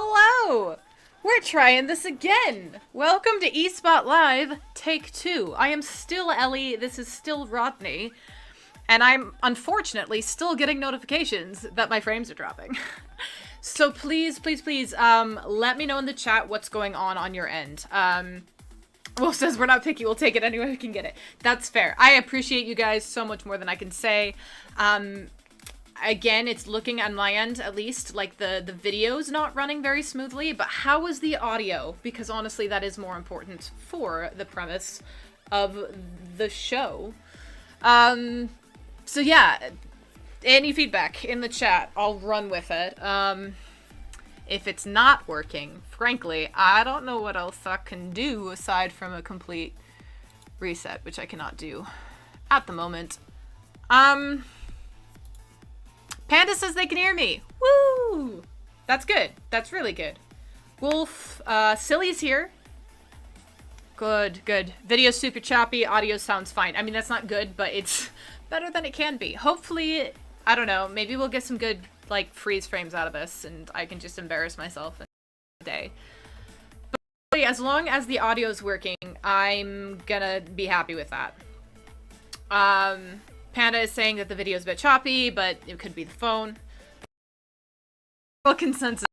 Hello! We're trying this again! Welcome to eSpot Live, Take 2. I am still Ellie, this is still Rodney, and I'm unfortunately still getting notifications that my frames are dropping. So please, let me know in the chat what's going on your end. Wolf says we're not picky, we'll take it anyway we can get it. That's fair. I appreciate you guys so much more than I can say. Again, it's looking on my end, at least, like the video's not running very smoothly, but how is the audio? Because honestly, that is more important for the premise of the show. So yeah, any feedback in the chat, I'll run with it. If it's not working, frankly, I don't know what else I can do aside from a complete reset, which I cannot do at the moment. Panda says they can hear me. Woo! That's good. That's really good. Wolf, Silly's here. Good. Video's super choppy. Audio sounds fine. I mean, that's not good, but it's better than it can be. Hopefully, I don't know, maybe we'll get some good, like, freeze frames out of this, and I can just embarrass myself in a day. But as long as the audio's working, I'm gonna be happy with that. Panda is saying that the video is a bit choppy, but it could be the phone. Well, consensus.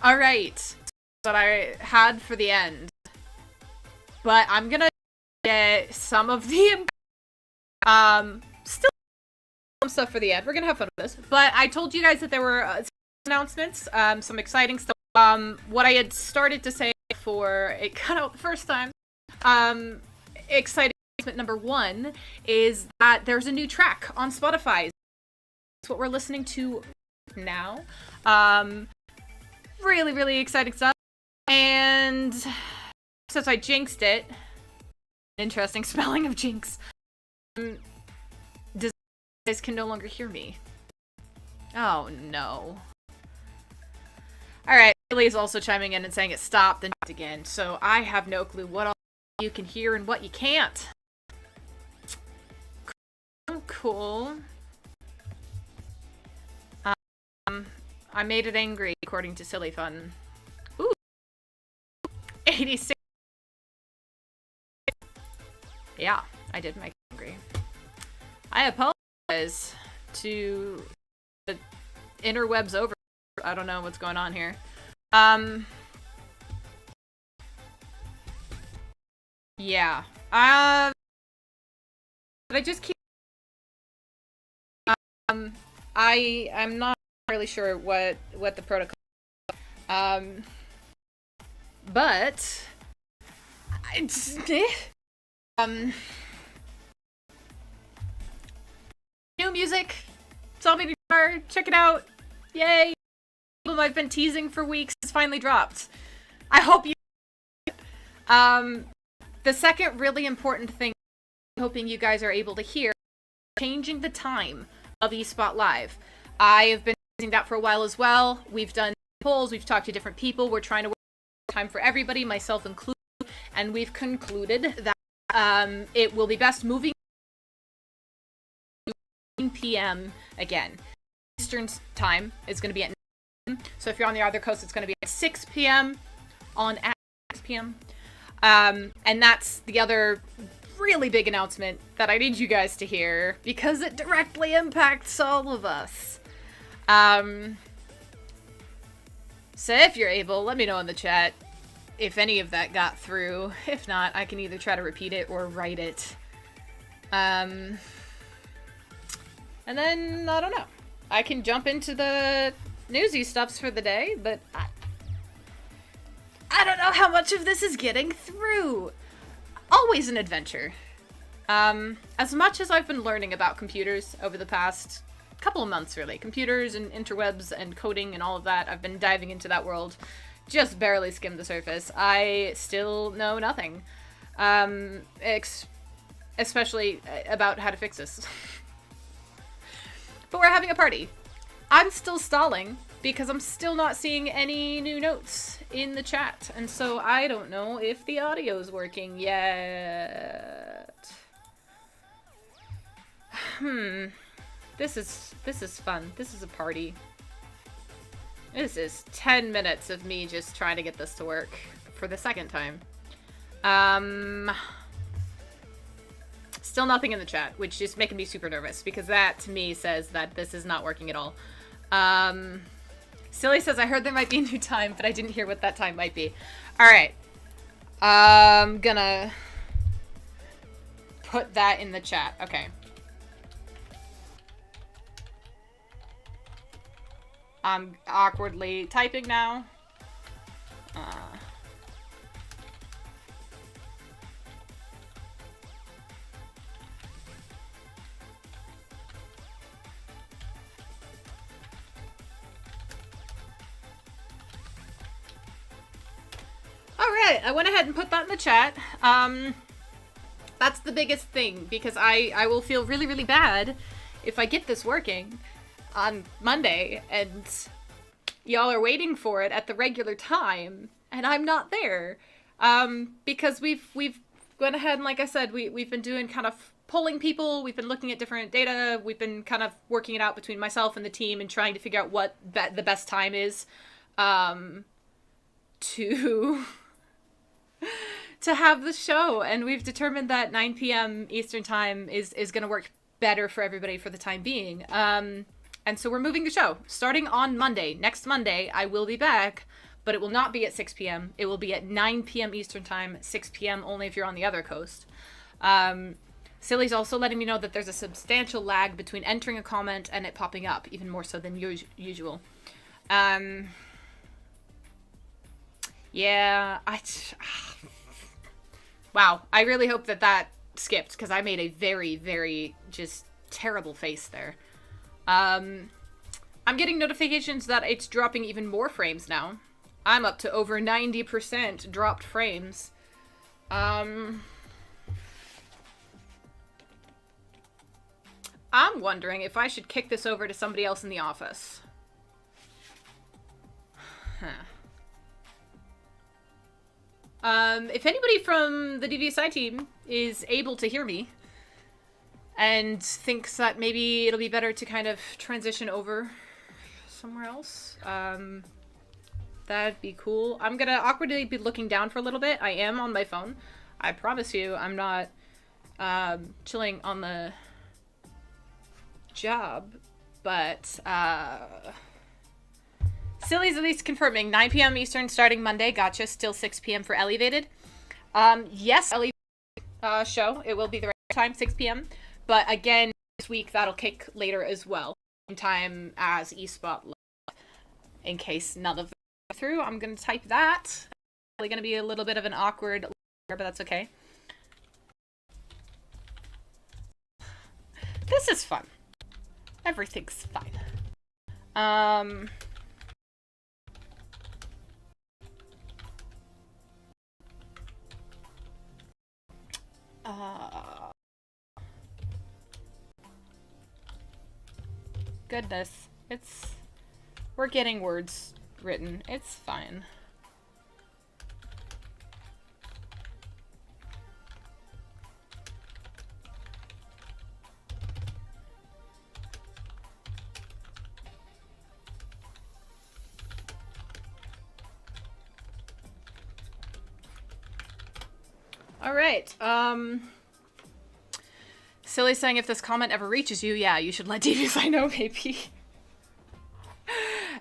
Alright. What I had for the end. But I'm gonna get some of the, still some stuff for the end. We're gonna have fun with this. But I told you guys that there were some announcements, some exciting stuff. What I had started to say before it cut out the first time, exciting number one is that there's a new track on Spotify. That's what we're listening to now. Really exciting stuff. And since I jinxed it, interesting spelling of jinx, guys can no longer hear me. Oh no. Alright, Ellie's also chiming in and saying it stopped and again, so I have no clue what all you can hear and what you can't. Cool. I made it angry, according to Silly Fun. Ooh. 86. Yeah, I did make it angry. I apologize to the interwebs over. I don't know what's going on here. Yeah. But I just keep I'm not really sure what the protocol is. But new music, Zombie Guitar, check it out. Yay. The album I've been teasing for weeks has finally dropped. I hope you the second really important thing I'm hoping you guys are able to hear, changing the time of eSpot Live. I have been using that for a while as well. We've done polls, we've talked to different people, we're trying to work time for everybody, myself included, and we've concluded that it will be best moving to 9 p.m. again. Eastern time is going to be at 9. So if you're on the other coast, it's going to be at 6 p.m. on at 6 p.m. And that's the other really big announcement that I need you guys to hear because it directly impacts all of us. So if you're able, let me know in the chat if any of that got through. If not, I can either try to repeat it or write it. And then, I don't know. I can jump into the newsy stuffs for the day, but I don't know how much of this is getting through. Always an adventure. As much as I've been learning about computers over the past couple of months, really, computers and interwebs and coding and all of that, I've been diving into that world, just barely skimmed the surface. I still know nothing, especially about how to fix this. But we're having a party. I'm still stalling because I'm still not seeing any new notes in the chat, and so I don't know if the audio is working yet. This is fun. This is a party. This is 10 minutes of me just trying to get this to work for the second time. Still nothing in the chat, which is making me super nervous, because that, to me, says that this is not working at all. Silly says, I heard there might be a new time, but I didn't hear what that time might be. Alright. I'm gonna put that in the chat. Okay. I'm awkwardly typing now. Alright, I went ahead and put that in the chat. That's the biggest thing, because I will feel really, really bad if I get this working on Monday and y'all are waiting for it at the regular time and I'm not there. Because we've went ahead and, like I said, we've been doing kind of polling people, we've been looking at different data, we've been kind of working it out between myself and the team and trying to figure out what the best time is to have the show, and we've determined that 9 p.m. Eastern time is going to work better for everybody for the time being. And so we're moving the show. Starting on Monday, next Monday, I will be back, but it will not be at 6 p.m. It will be at 9 p.m. Eastern time, 6 p.m. only if you're on the other coast. Silly's also letting me know that there's a substantial lag between entering a comment and it popping up, even more so than usual. Yeah, wow, I really hope that skipped, because I made a very, very just terrible face there. I'm getting notifications that it's dropping even more frames now. I'm up to over 90% dropped frames. I'm wondering if I should kick this over to somebody else in the office. Huh. If anybody from the DVSI team is able to hear me and thinks that maybe it'll be better to kind of transition over somewhere else, that'd be cool. I'm gonna awkwardly be looking down for a little bit. I am on my phone. I promise you I'm not chilling on the job, but Silly's at least confirming 9 p.m. Eastern starting Monday. Gotcha. Still 6 p.m. for Elevated. Yes, Ellie show. It will be the right time, 6 p.m. But again, this week that'll kick later as well. Same time as eSpot Live. In case none of them go through, I'm going to type that. It's probably going to be a little bit of an awkward, but that's okay. This is fun. Everything's fine. Goodness. We're getting words written. It's fine. Alright, Silly's saying if this comment ever reaches you, yeah, you should let DVSI know, maybe.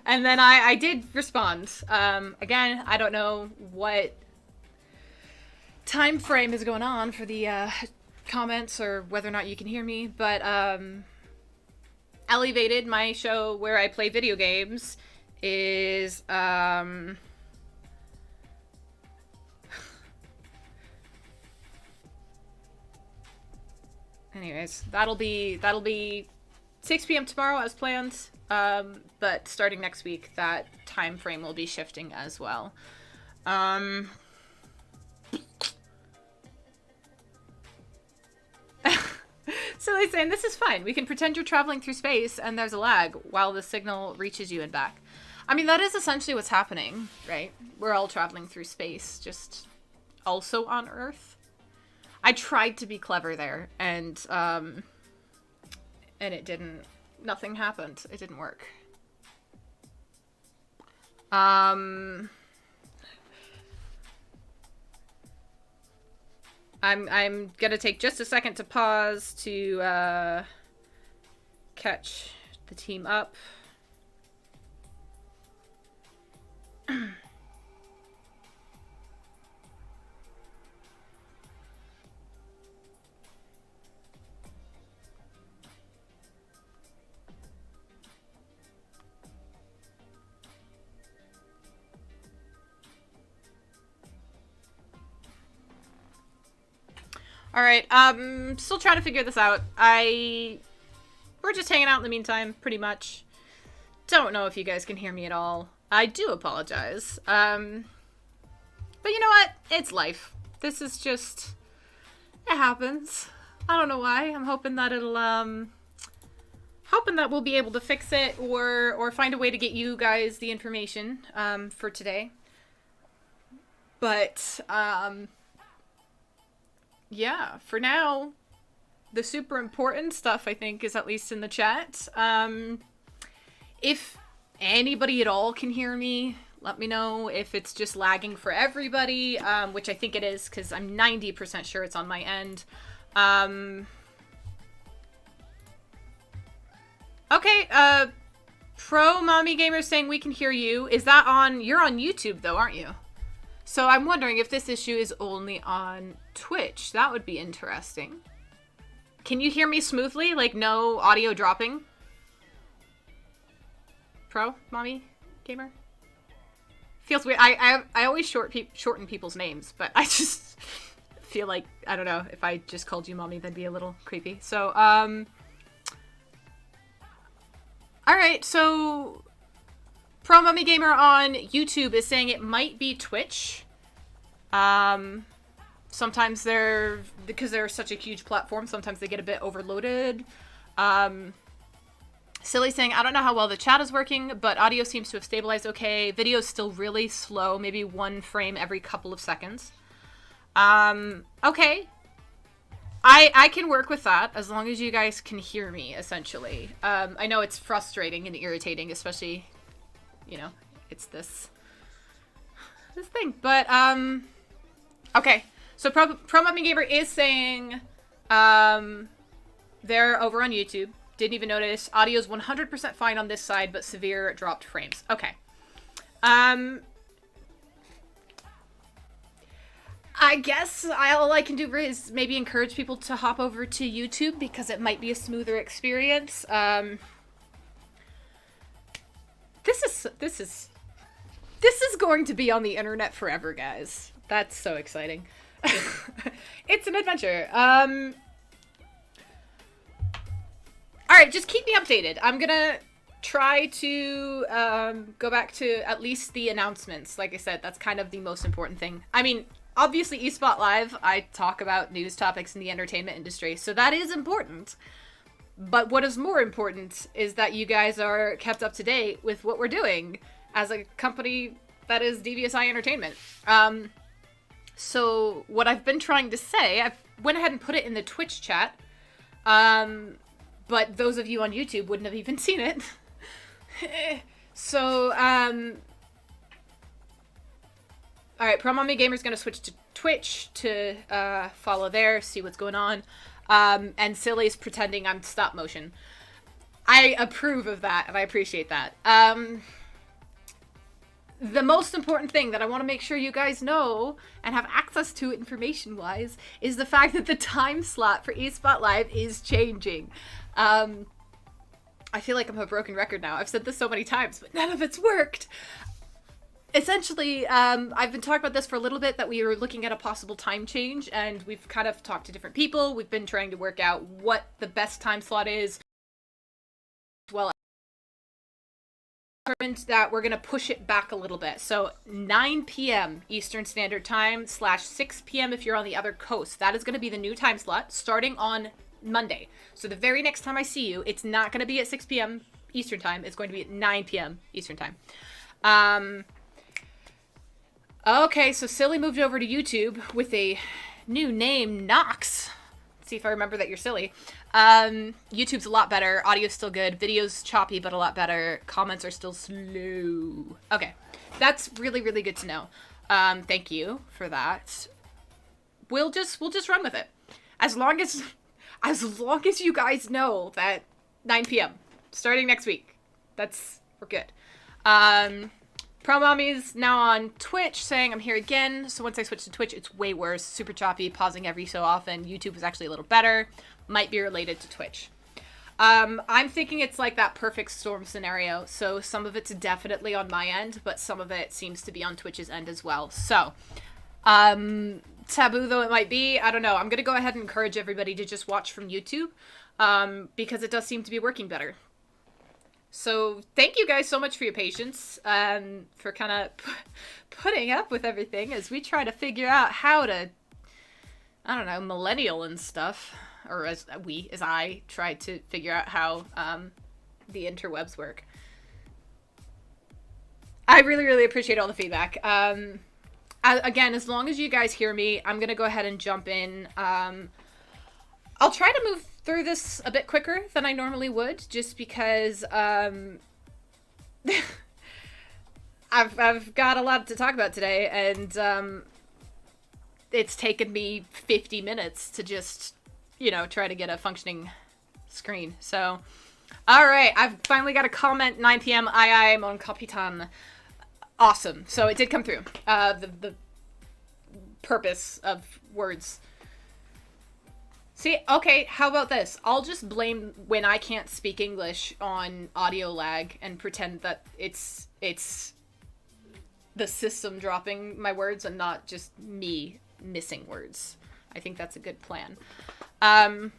And then I did respond. Again, I don't know what time frame is going on for the comments or whether or not you can hear me, but Elevated, my show where I play video games, is anyways, that'll be 6 p.m. tomorrow as planned. But starting next week, that time frame will be shifting as well. Silly saying, this is fine. We can pretend you're traveling through space and there's a lag while the signal reaches you and back. I mean, that is essentially what's happening, right? We're all traveling through space, just also on Earth. I tried to be clever there, and it didn't. Nothing happened. It didn't work. I'm gonna take just a second to pause to catch the team up. Alright, still trying to figure this out. We're just hanging out in the meantime, pretty much. Don't know if you guys can hear me at all. I do apologize. But you know what? It's life. This is just... It happens. I don't know why. I'm hoping that it'll, hoping that we'll be able to fix it or find a way to get you guys the information, for today. But, yeah, for now, the super important stuff, I think, is at least in the chat. If anybody at all can hear me, let me know. If it's just lagging for everybody, which I think it is, because I'm 90% sure it's on my end. Okay, Pro Mommy Gamer saying we can hear you. Is that on... You're on YouTube, though, aren't you? So I'm wondering if this issue is only on Twitch. That would be interesting. Can you hear me smoothly? Like, no audio dropping? Pro Mommy Gamer? Feels weird. I always shorten people's names, but I just feel like, I don't know, if I just called you Mommy, that'd be a little creepy. So, alright, so... Pro Mommy Gamer on YouTube is saying it might be Twitch. Sometimes because they're such a huge platform, sometimes they get a bit overloaded. Silly saying, I don't know how well the chat is working, but audio seems to have stabilized okay. Video's still really slow, maybe one frame every couple of seconds. Okay. I can work with that, as long as you guys can hear me, essentially. I know it's frustrating and irritating, especially... You know, it's this thing. But, okay. So Pro Mommy Gamer is saying, they're over on YouTube. Didn't even notice. Audio's 100% fine on this side, but severe dropped frames. Okay. I guess all I can do is maybe encourage people to hop over to YouTube, because it might be a smoother experience. This is going to be on the internet forever, guys. That's so exciting. It's an adventure. Alright, just keep me updated. I'm gonna try to go back to at least the announcements. Like I said, that's kind of the most important thing. I mean, obviously eSpot Live, I talk about news topics in the entertainment industry, so that is important. But what is more important is that you guys are kept up to date with what we're doing as a company that is DVSI Entertainment. So what I've been trying to say, I went ahead and put it in the Twitch chat, but those of you on YouTube wouldn't have even seen it. So, alright, Pro Mommy Gamer's gonna switch to Twitch to follow there, see what's going on. And Silly's pretending I'm stop motion. I approve of that, and I appreciate that. The most important thing that I want to make sure you guys know and have access to information-wise is the fact that the time slot for eSpot Live is changing. I feel like I'm a broken record now. I've said this so many times, but none of it's worked. Essentially, I've been talking about this for a little bit, that we were looking at a possible time change, and we've kind of talked to different people. We've been trying to work out what the best time slot is. Well, that we're going to push it back a little bit. So 9 p.m. Eastern Standard Time / 6 p.m. if you're on the other coast. That is going to be the new time slot starting on Monday. So the very next time I see you, it's not going to be at 6 p.m. Eastern Time. It's going to be at 9 p.m. Eastern Time. Okay, so Silly moved over to YouTube with a new name, Nox. See if I remember that you're silly. YouTube's a lot better. Audio's still good. Video's choppy, but a lot better. Comments are still slow. Okay. That's really, really good to know. Thank you for that. We'll just run with it. As long as you guys know that 9 p.m. starting next week. We're good. Pro Mommy's now on Twitch saying I'm here again. So once I switch to Twitch, it's way worse. Super choppy, pausing every so often. YouTube is actually a little better. Might be related to Twitch. I'm thinking it's like that perfect storm scenario. So some of it's definitely on my end, but some of it seems to be on Twitch's end as well. So, taboo though it might be, I don't know. I'm going to go ahead and encourage everybody to just watch from YouTube, because it does seem to be working better. So thank you guys so much for your patience, for kind of putting up with everything as we try to figure out how to, I don't know, millennial and stuff, or as I try to figure out how the interwebs work. I really, really appreciate all the feedback. Again, as long as you guys hear me, I'm going to go ahead and jump in. I'll try to move through this a bit quicker than I normally would, just because I've got a lot to talk about today, and it's taken me 50 minutes to just, try to get a functioning screen. So, all right, I've finally got a comment. 9 p.m. Aye, mon capitan. Awesome. So it did come through. The purpose of words. See, okay, how about this? I'll just blame when I can't speak English on audio lag and pretend that it's the system dropping my words and not just me missing words. I think that's a good plan. All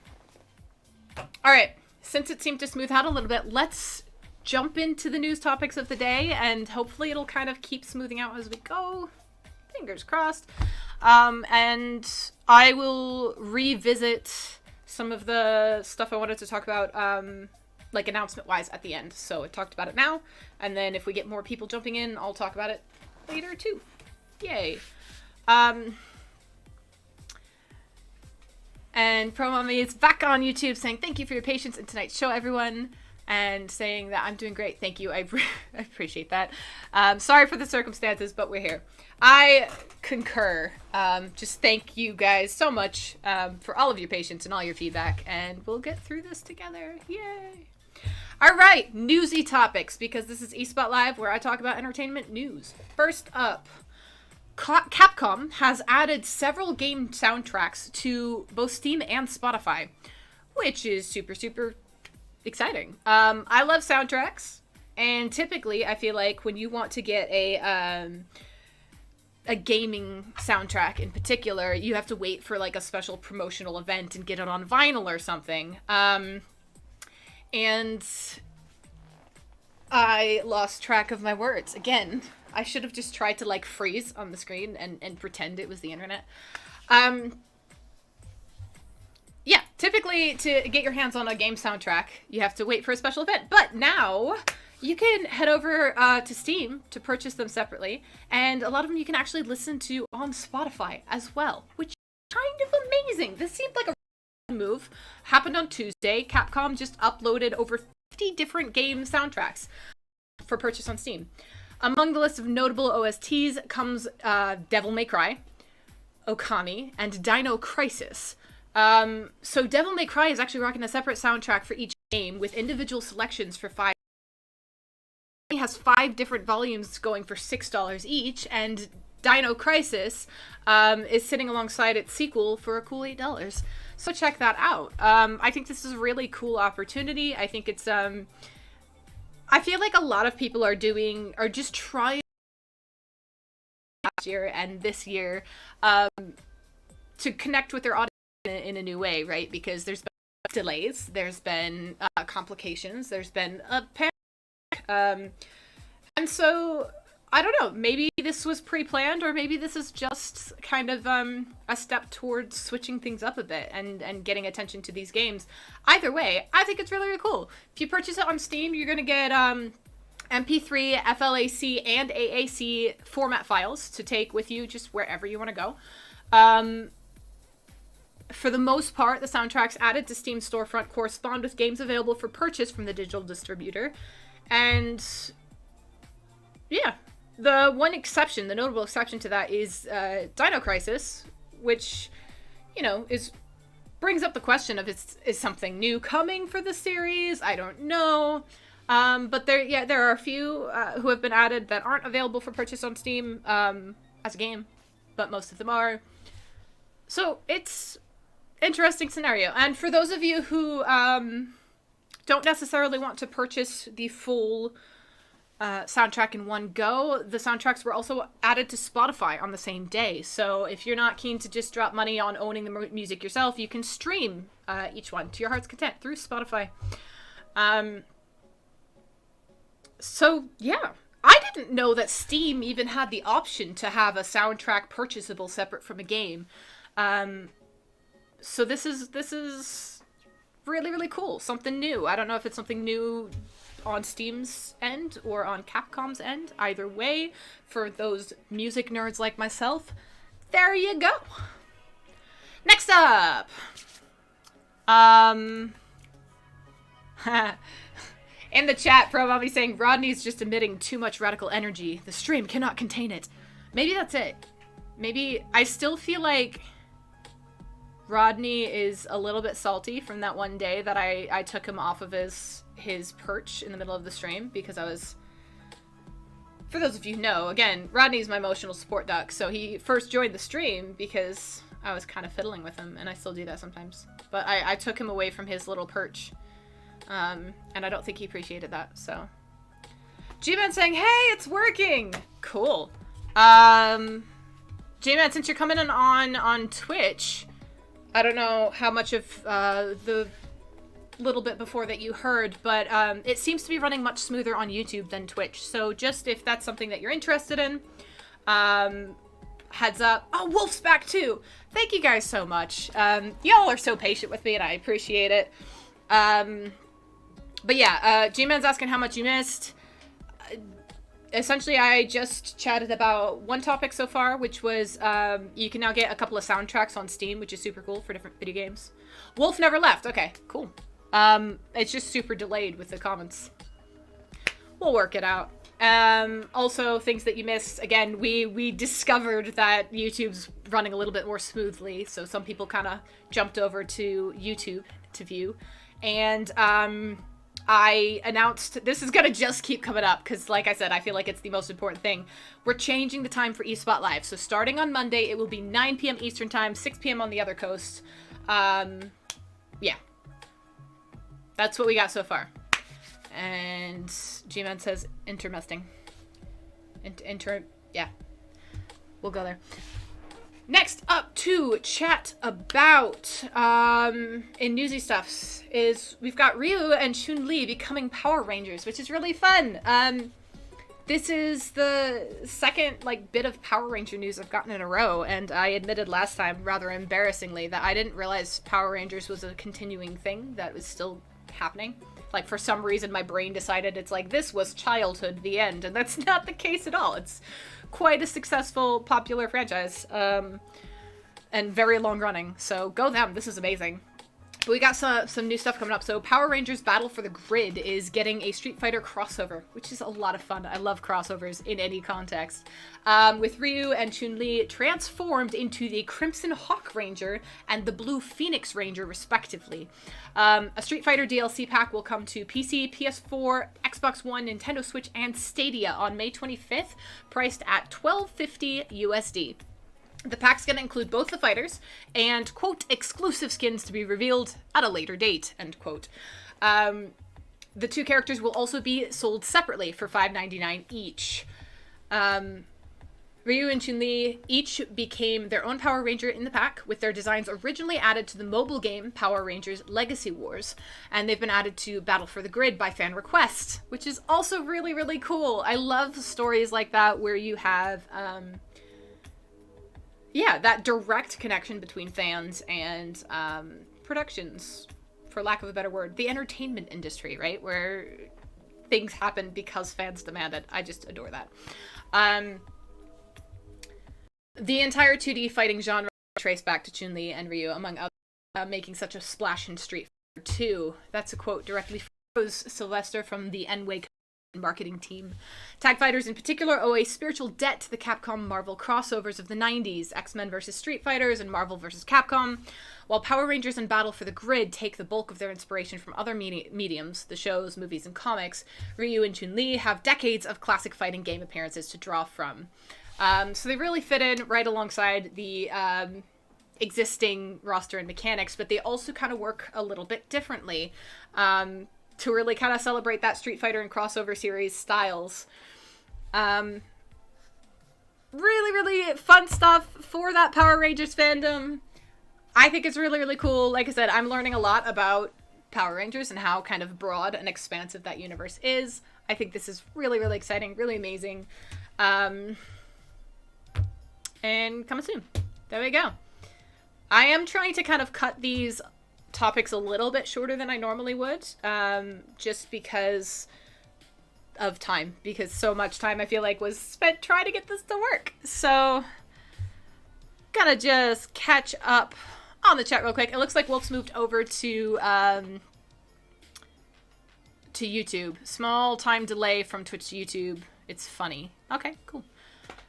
right, since it seemed to smooth out a little bit, let's jump into the news topics of the day, and hopefully it'll kind of keep smoothing out as we go. Fingers crossed. And I will revisit some of the stuff I wanted to talk about, like announcement-wise at the end. So I talked about it now, and then if we get more people jumping in, I'll talk about it later too. Yay. And Pro Mommy is back on YouTube saying, thank you for your patience in tonight's show, everyone. And saying that I'm doing great. Thank you. I appreciate that. Sorry for the circumstances, but we're here. I concur. Just thank you guys so much for all of your patience and all your feedback. And we'll get through this together. Yay. All right. Newsy topics, because this is eSpot Live where I talk about entertainment news. First up, Capcom has added several game soundtracks to both Steam and Spotify, which is super, super exciting. I love soundtracks, and typically I feel like when you want to get a gaming soundtrack in particular, you have to wait for like a special promotional event and get it on vinyl or something. And I lost track of my words again. I should have just tried to like freeze on the screen and pretend it was the internet. Yeah, typically to get your hands on a game soundtrack, you have to wait for a special event. But now you can head over to Steam to purchase them separately. And a lot of them you can actually listen to on Spotify as well, which is kind of amazing. This seemed like a move. Happened on Tuesday. Capcom just uploaded over 50 different game soundtracks for purchase on Steam. Among the list of notable OSTs comes Devil May Cry, Okami, and Dino Crisis. So Devil May Cry is actually rocking a separate soundtrack for each game with individual selections for 5. It has 5 different volumes going for $6 each, and Dino Crisis is sitting alongside its sequel for a cool $8. So check that out. I think this is a really cool opportunity. I think it's I feel like a lot of people are just trying last year and this year to connect with their audience in a new way, right? Because there's been delays, there's been complications, there's been a pandemic, and so I don't know, maybe this was pre-planned, or maybe this is just kind of a step towards switching things up a bit and getting attention to these games. Either way, I think it's really, really cool. If you purchase it on Steam, you're gonna get MP3, FLAC, and AAC format files to take with you just wherever you want to go. For the most part, the soundtracks added to Steam's storefront correspond with games available for purchase from the digital distributor. And yeah, the one exception, the notable exception to that is Dino Crisis, which, you know, brings up the question of is something new coming for the series? I don't know. But there are a few who have been added that aren't available for purchase on Steam as a game, but most of them are. So it's interesting scenario. And for those of you who don't necessarily want to purchase the full soundtrack in one go, the soundtracks were also added to Spotify on the same day. So if you're not keen to just drop money on owning the music yourself, you can stream each one to your heart's content through Spotify. So yeah, I didn't know that Steam even had the option to have a soundtrack purchasable separate from a game. So this is really, really cool. Something new. I don't know if it's something new on Steam's end or on Capcom's end. Either way, for those music nerds like myself, there you go. Next up. In the chat, Pro Mommy saying Rodney's just emitting too much radical energy. The stream cannot contain it. Maybe that's it. Maybe I still feel like Rodney is a little bit salty from that one day that I took him off of his perch in the middle of the stream because I was... For those of you who know, again, Rodney's my emotional support duck, so he first joined the stream because I was kind of fiddling with him, and I still do that sometimes. But I took him away from his little perch, and I don't think he appreciated that, so... G-Man saying, hey, it's working! Cool. G-Man, since you're coming in on Twitch... I don't know how much of the little bit before that you heard, but it seems to be running much smoother on YouTube than Twitch. So just if that's something that you're interested in, heads up. Oh, Wolf's back too. Thank you guys so much. Y'all are so patient with me and I appreciate it. But yeah, G-Man's asking how much you missed. Essentially, I just chatted about one topic so far, which was you can now get a couple of soundtracks on Steam, which is super cool for different video games. Wolf never left. Okay, cool. It's just super delayed with the comments. We'll work it out. Also, things that you missed. Again, we discovered that YouTube's running a little bit more smoothly, so some people kind of jumped over to YouTube to view. And I announced, this is gonna just keep coming up, because like I said, I feel like it's the most important thing. We're changing the time for eSpot Live. So starting on Monday, it will be 9 p.m. Eastern Time, 6 p.m. on the other coast. Yeah. That's what we got so far. And G-Man says intermesting. Yeah. We'll go there. Next up to chat about, in newsy stuffs, is we've got Ryu and Chun-Li becoming Power Rangers, which is really fun. This is the second, bit of Power Ranger news I've gotten in a row, and I admitted last time, rather embarrassingly, that I didn't realize Power Rangers was a continuing thing that was still happening. For some reason, my brain decided it's this was childhood, the end, and that's not the case at all. It's quite a successful, popular franchise, and very long running, so go them, this is amazing. But we got some new stuff coming up. So Power Rangers Battle for the Grid is getting a Street Fighter crossover, which is a lot of fun. I love crossovers in any context. With Ryu and Chun-Li transformed into the Crimson Hawk Ranger and the Blue Phoenix Ranger, respectively. A Street Fighter DLC pack will come to PC, PS4, Xbox One, Nintendo Switch, and Stadia on May 25th, priced at $12.50 USD. The pack's going to include both the fighters and, quote, exclusive skins to be revealed at a later date, end quote. The two characters will also be sold separately for $5.99 each. Ryu and Chun-Li each became their own Power Ranger in the pack, with their designs originally added to the mobile game Power Rangers Legacy Wars, and they've been added to Battle for the Grid by fan request, which is also really, really cool. I love stories like that where you have... yeah, that direct connection between fans and productions, for lack of a better word. The entertainment industry, right? Where things happen because fans demand it. I just adore that. The entire 2D fighting genre traced back to Chun-Li and Ryu, among other making such a splash in Street Fighter 2. That's a quote directly from Sylvester from the N-Way marketing team. Tag fighters in particular owe a spiritual debt to the Capcom Marvel crossovers of the 90s, X-Men vs. Street Fighters and Marvel vs. Capcom, while Power Rangers and Battle for the Grid take the bulk of their inspiration from other mediums, the shows, movies, and comics. Ryu and Chun-Li have decades of classic fighting game appearances to draw from. So they really fit in right alongside the existing roster and mechanics, but they also kind of work a little bit differently. To really kind of celebrate that Street Fighter and crossover series styles. Really, really fun stuff for that Power Rangers fandom. I think it's really, really cool. Like I said, I'm learning a lot about Power Rangers and how kind of broad and expansive that universe is. I think this is really, really exciting, really amazing. And coming soon. There we go. I am trying to kind of cut these topics a little bit shorter than I normally would, just because of time, because so much time I feel like was spent trying to get this to work. So gotta just catch up on the chat real quick. It looks like Wolf's moved over to YouTube. Small time delay from Twitch to YouTube. It's funny. Okay, cool.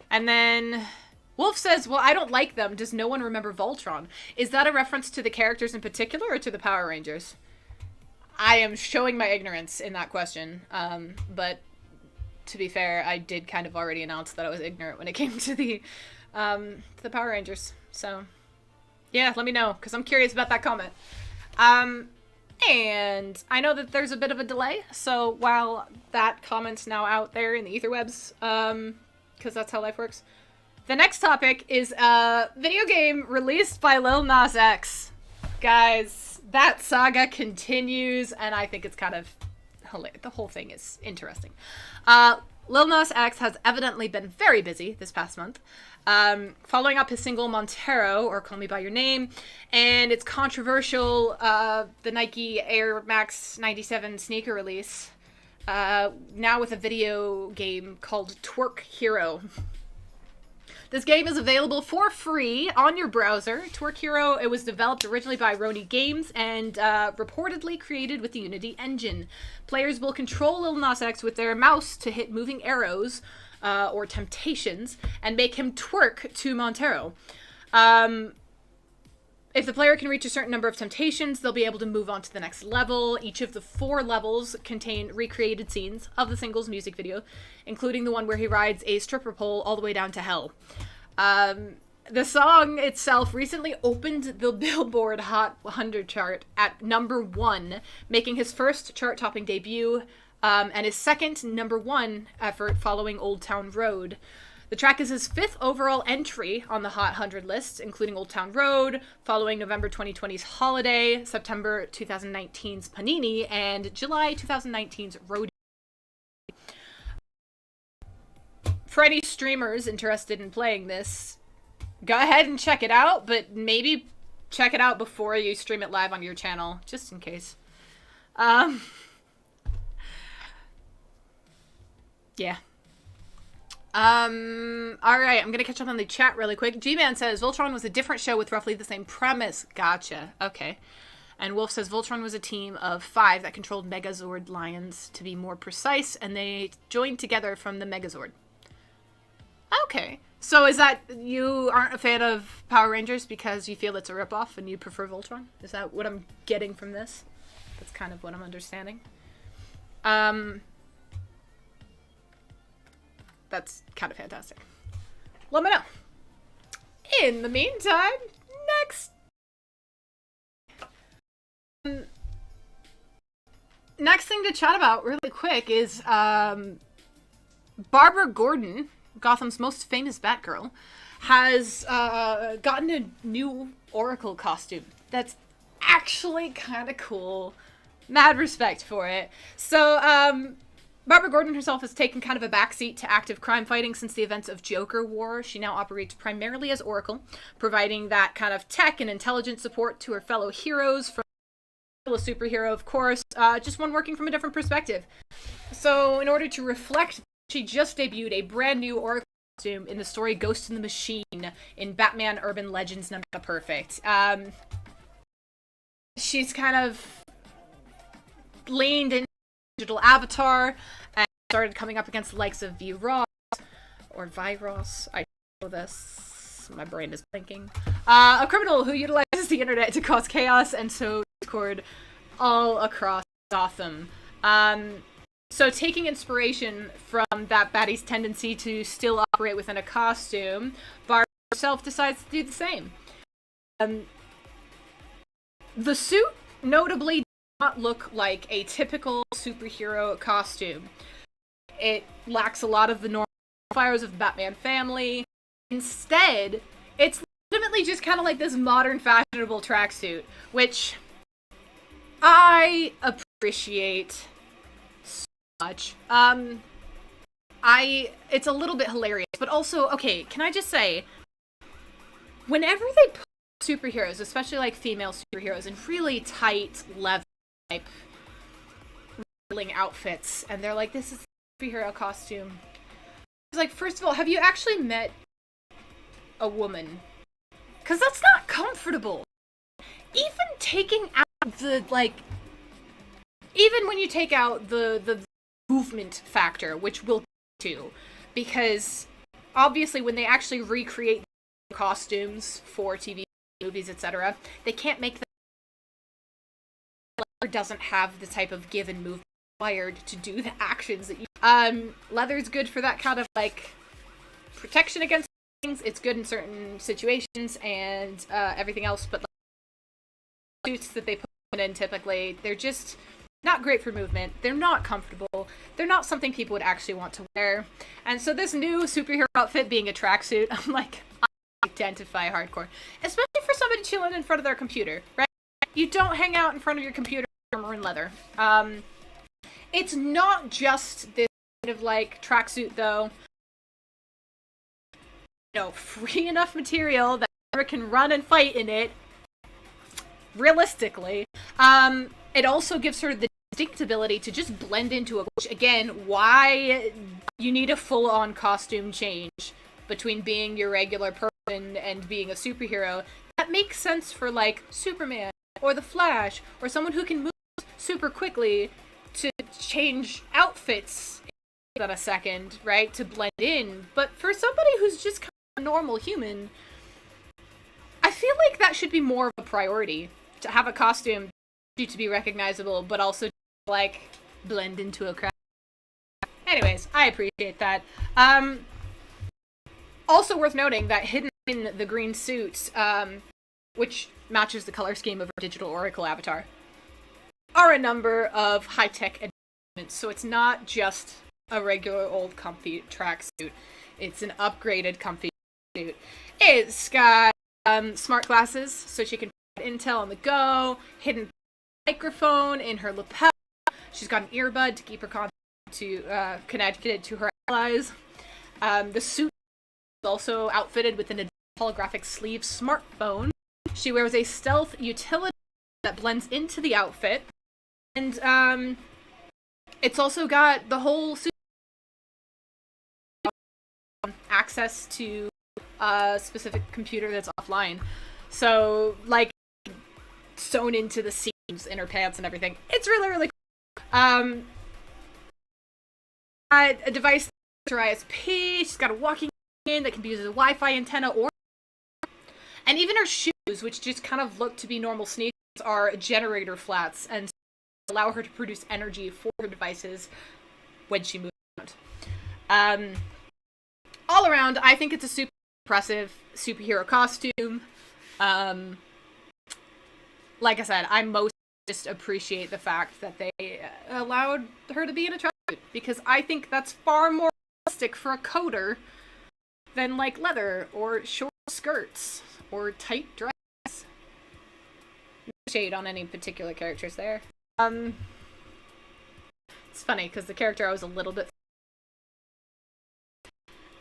And then Wolf says, well, I don't like them. Does no one remember Voltron? Is that a reference to the characters in particular or to the Power Rangers? I am showing my ignorance in that question. But to be fair, I did kind of already announce that I was ignorant when it came to the Power Rangers. So, yeah, let me know, because I'm curious about that comment. And I know that there's a bit of a delay, so while that comment's now out there in the etherwebs, because that's how life works, the next topic is a video game released by Lil Nas X. Guys, that saga continues, and I think it's kind of hilarious. The whole thing is interesting. Lil Nas X has evidently been very busy this past month, following up his single Montero, or Call Me By Your Name, and its controversial, the Nike Air Max 97 sneaker release, now with a video game called Twerk Hero. This game is available for free on your browser. Twerk Hero, it was developed originally by Roni Games and reportedly created with the Unity engine. Players will control Lil Nas X with their mouse to hit moving arrows, or temptations, and make him twerk to Montero. If the player can reach a certain number of temptations, they'll be able to move on to the next level. Each of the 4 levels contain recreated scenes of the single's music video, including the one where he rides a stripper pole all the way down to hell. The song itself recently opened the Billboard Hot 100 chart at number 1, making his first chart-topping debut, and his second #1 effort following Old Town Road. The track is his 5th overall entry on the Hot 100 list, including Old Town Road, following November 2020's Holiday, September 2019's Panini, and July 2019's Road. For any streamers interested in playing this, go ahead and check it out, but maybe check it out before you stream it live on your channel, just in case. Yeah. Alright, I'm gonna catch up on the chat really quick. G-Man says, Voltron was a different show with roughly the same premise. Gotcha. Okay. And Wolf says, Voltron was a team of 5 that controlled Megazord lions, to be more precise, and they joined together from the Megazord. Okay. So is that you aren't a fan of Power Rangers because you feel it's a ripoff and you prefer Voltron? Is that what I'm getting from this? That's kind of what I'm understanding. That's kind of fantastic. Let me know. In the meantime, next thing to chat about really quick is Barbara Gordon, Gotham's most famous Batgirl, has gotten a new Oracle costume that's actually kind of cool. Mad respect for it. So, Barbara Gordon herself has taken kind of a backseat to active crime fighting since the events of Joker War. She now operates primarily as Oracle, providing that kind of tech and intelligence support to her fellow heroes. From a superhero, of course, just one working from a different perspective. So in order to reflect, she just debuted a brand new Oracle costume in the story Ghost in the Machine in Batman Urban Legends Number Perfect. she's kind of leaned into digital avatar and started coming up against the likes of Viros or Viros. I know this. My brain is blinking. A criminal who utilizes the internet to cause chaos and sow discord all across Gotham. So taking inspiration from that baddie's tendency to still operate within a costume, Barbara herself decides to do the same. The suit notably does not look like a typical superhero costume. It lacks a lot of the normal modifiers of the Batman family. Instead, it's legitimately just kind of like this modern fashionable tracksuit, which I appreciate so much. It's a little bit hilarious, but also, okay, can I just say, whenever they put superheroes, especially like female superheroes, in really tight leather type revealing outfits, and they're like, this is a superhero costume. It's like, first of all, have you actually met a woman? Because that's not comfortable. Even taking out the, like, even when you take out the movement factor, which we'll get to, because obviously when they actually recreate costumes for TV, movies, etc., they can't make them. Leather doesn't have the type of give and move required to do the actions that you. Leather's good for that kind of like protection against things. It's good in certain situations and everything else, but like, suits that they put in typically, they're just not great for movement. They're not comfortable. They're not something people would actually want to wear. And so this new superhero outfit being a tracksuit, I'm like, identify hardcore, especially for somebody chilling in front of their computer, right? You don't hang out in front of your computer in armor and leather. It's not just this kind of like tracksuit though. You know, free enough material that everyone can run and fight in it. Realistically, it also gives her the distinct ability to just blend into a. Which again, why you need a full-on costume change between being your regular person and being a superhero. That makes sense for like Superman or the Flash or someone who can move super quickly to change outfits in a second, right? To blend in. But for somebody who's just kind of a normal human, I feel like that should be more of a priority, to have a costume to be recognizable, but also like blend into a crowd. Anyways, I appreciate that. Also worth noting that hidden in the green suits, which matches the color scheme of our digital Oracle avatar, are a number of high-tech advancements. So it's not just a regular old comfy tracksuit. It's an upgraded comfy suit. It's got smart glasses, so she can put intel on the go, hidden microphone in her lapel. She's got an earbud to keep her connected to her allies. The suit also outfitted with an holographic sleeve smartphone. She wears a stealth utility that blends into the outfit, and it's also got the whole suit access to a specific computer that's offline, so like sewn into the seams in her pants and everything. It's really cool. A device that's her ISP. She's got a walking that can be used as a Wi-Fi antenna, and even her shoes, which just kind of look to be normal sneakers, are generator flats and allow her to produce energy for her devices when she moves around. All around, I think it's a super impressive superhero costume. Like I said, I most just appreciate the fact that they allowed her to be in a tracksuit, because I think that's far more realistic for a coder than like leather or short skirts or tight dress. No shade on any particular characters there. It's funny because the character I was a little bit.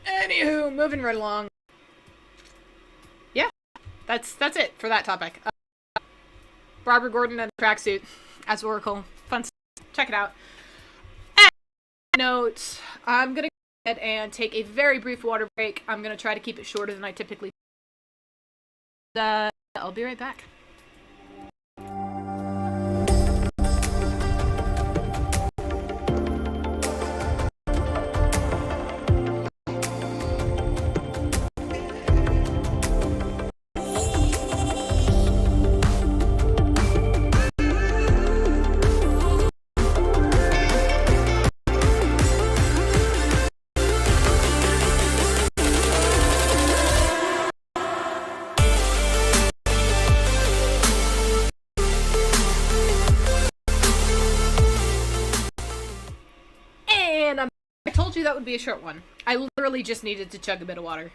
Anywho, moving right along. Yeah, that's it for that topic. Barbara Gordon and the tracksuit as Oracle. Fun stuff. Check it out. And note, I'm gonna go ahead and take a very brief water break. I'm gonna try to keep it shorter than I typically. I'll be right back. told you that would be a short one. I literally just needed to chug a bit of water.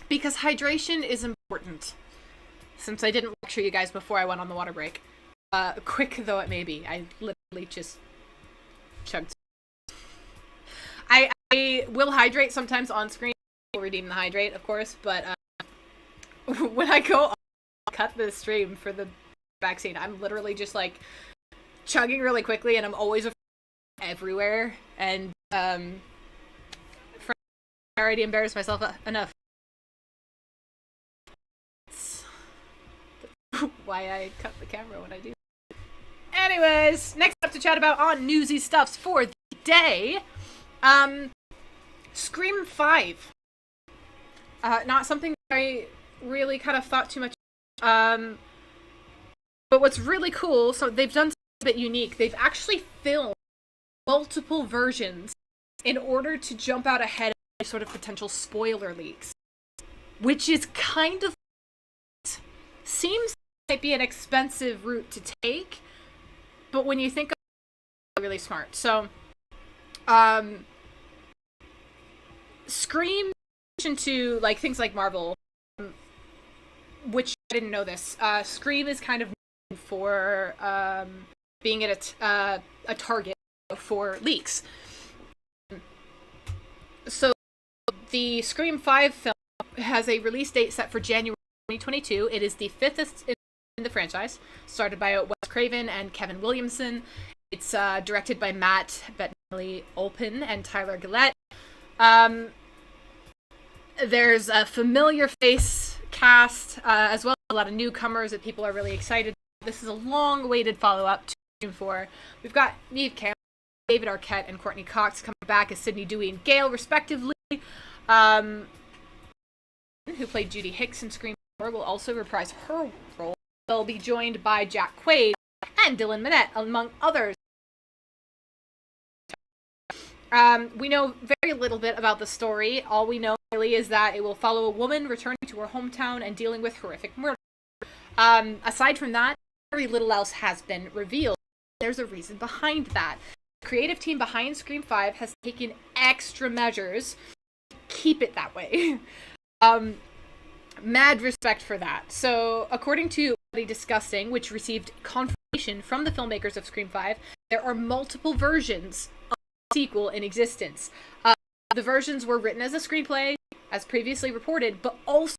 Because hydration is important. Since I didn't lecture you guys before I went on the water break. Quick though it may be, I literally just chugged. I will hydrate sometimes on screen. I'll redeem the hydrate, of course, but when I go on, I'll cut the stream for the vaccine, I'm literally just like chugging really quickly, and I'm always everywhere, and I already embarrassed myself enough. That's why I cut the camera when I do. Anyways, next up to chat about on newsy stuffs for the day. Scream 5. Not something I really kind of thought too much. But what's really cool, so they've done something a bit unique. They've actually filmed multiple versions in order to jump out ahead of any sort of potential spoiler leaks. Which is kind of seems might be an expensive route to take, but when you think of it, really smart. So, Scream, to like things like Marvel, which I didn't know this. Scream is kind of known for being at a target for leaks. So the Scream 5 film has a release date set for January 2022. It is the fifth in the franchise, started by Wes Craven and Kevin Williamson. It's directed by Matt Bettinelli-Olpin and Tyler Gillette. There's a familiar face cast, as well as a lot of newcomers that people are really excited. This is a long-awaited follow-up to Scream 4. We've got Neve Campbell, David Arquette, and Courtney Cox coming back as Sidney, Dewey, and Gale, respectively. Who played Judy Hicks in Scream 4 will also reprise her role. They'll be joined by Jack Quaid and Dylan Minnette, among others. We know very little bit about the story. All we know really is that it will follow a woman returning to her hometown and dealing with horrific murder. Aside from that, very little else has been revealed. There's a reason behind that. The creative team behind Scream 5 has taken extra measures to keep it that way. Mad respect for that. So, according to Bloody Disgusting, which received confirmation from the filmmakers of Scream 5, there are multiple versions of the sequel in existence. The versions were written as a screenplay, as previously reported, but also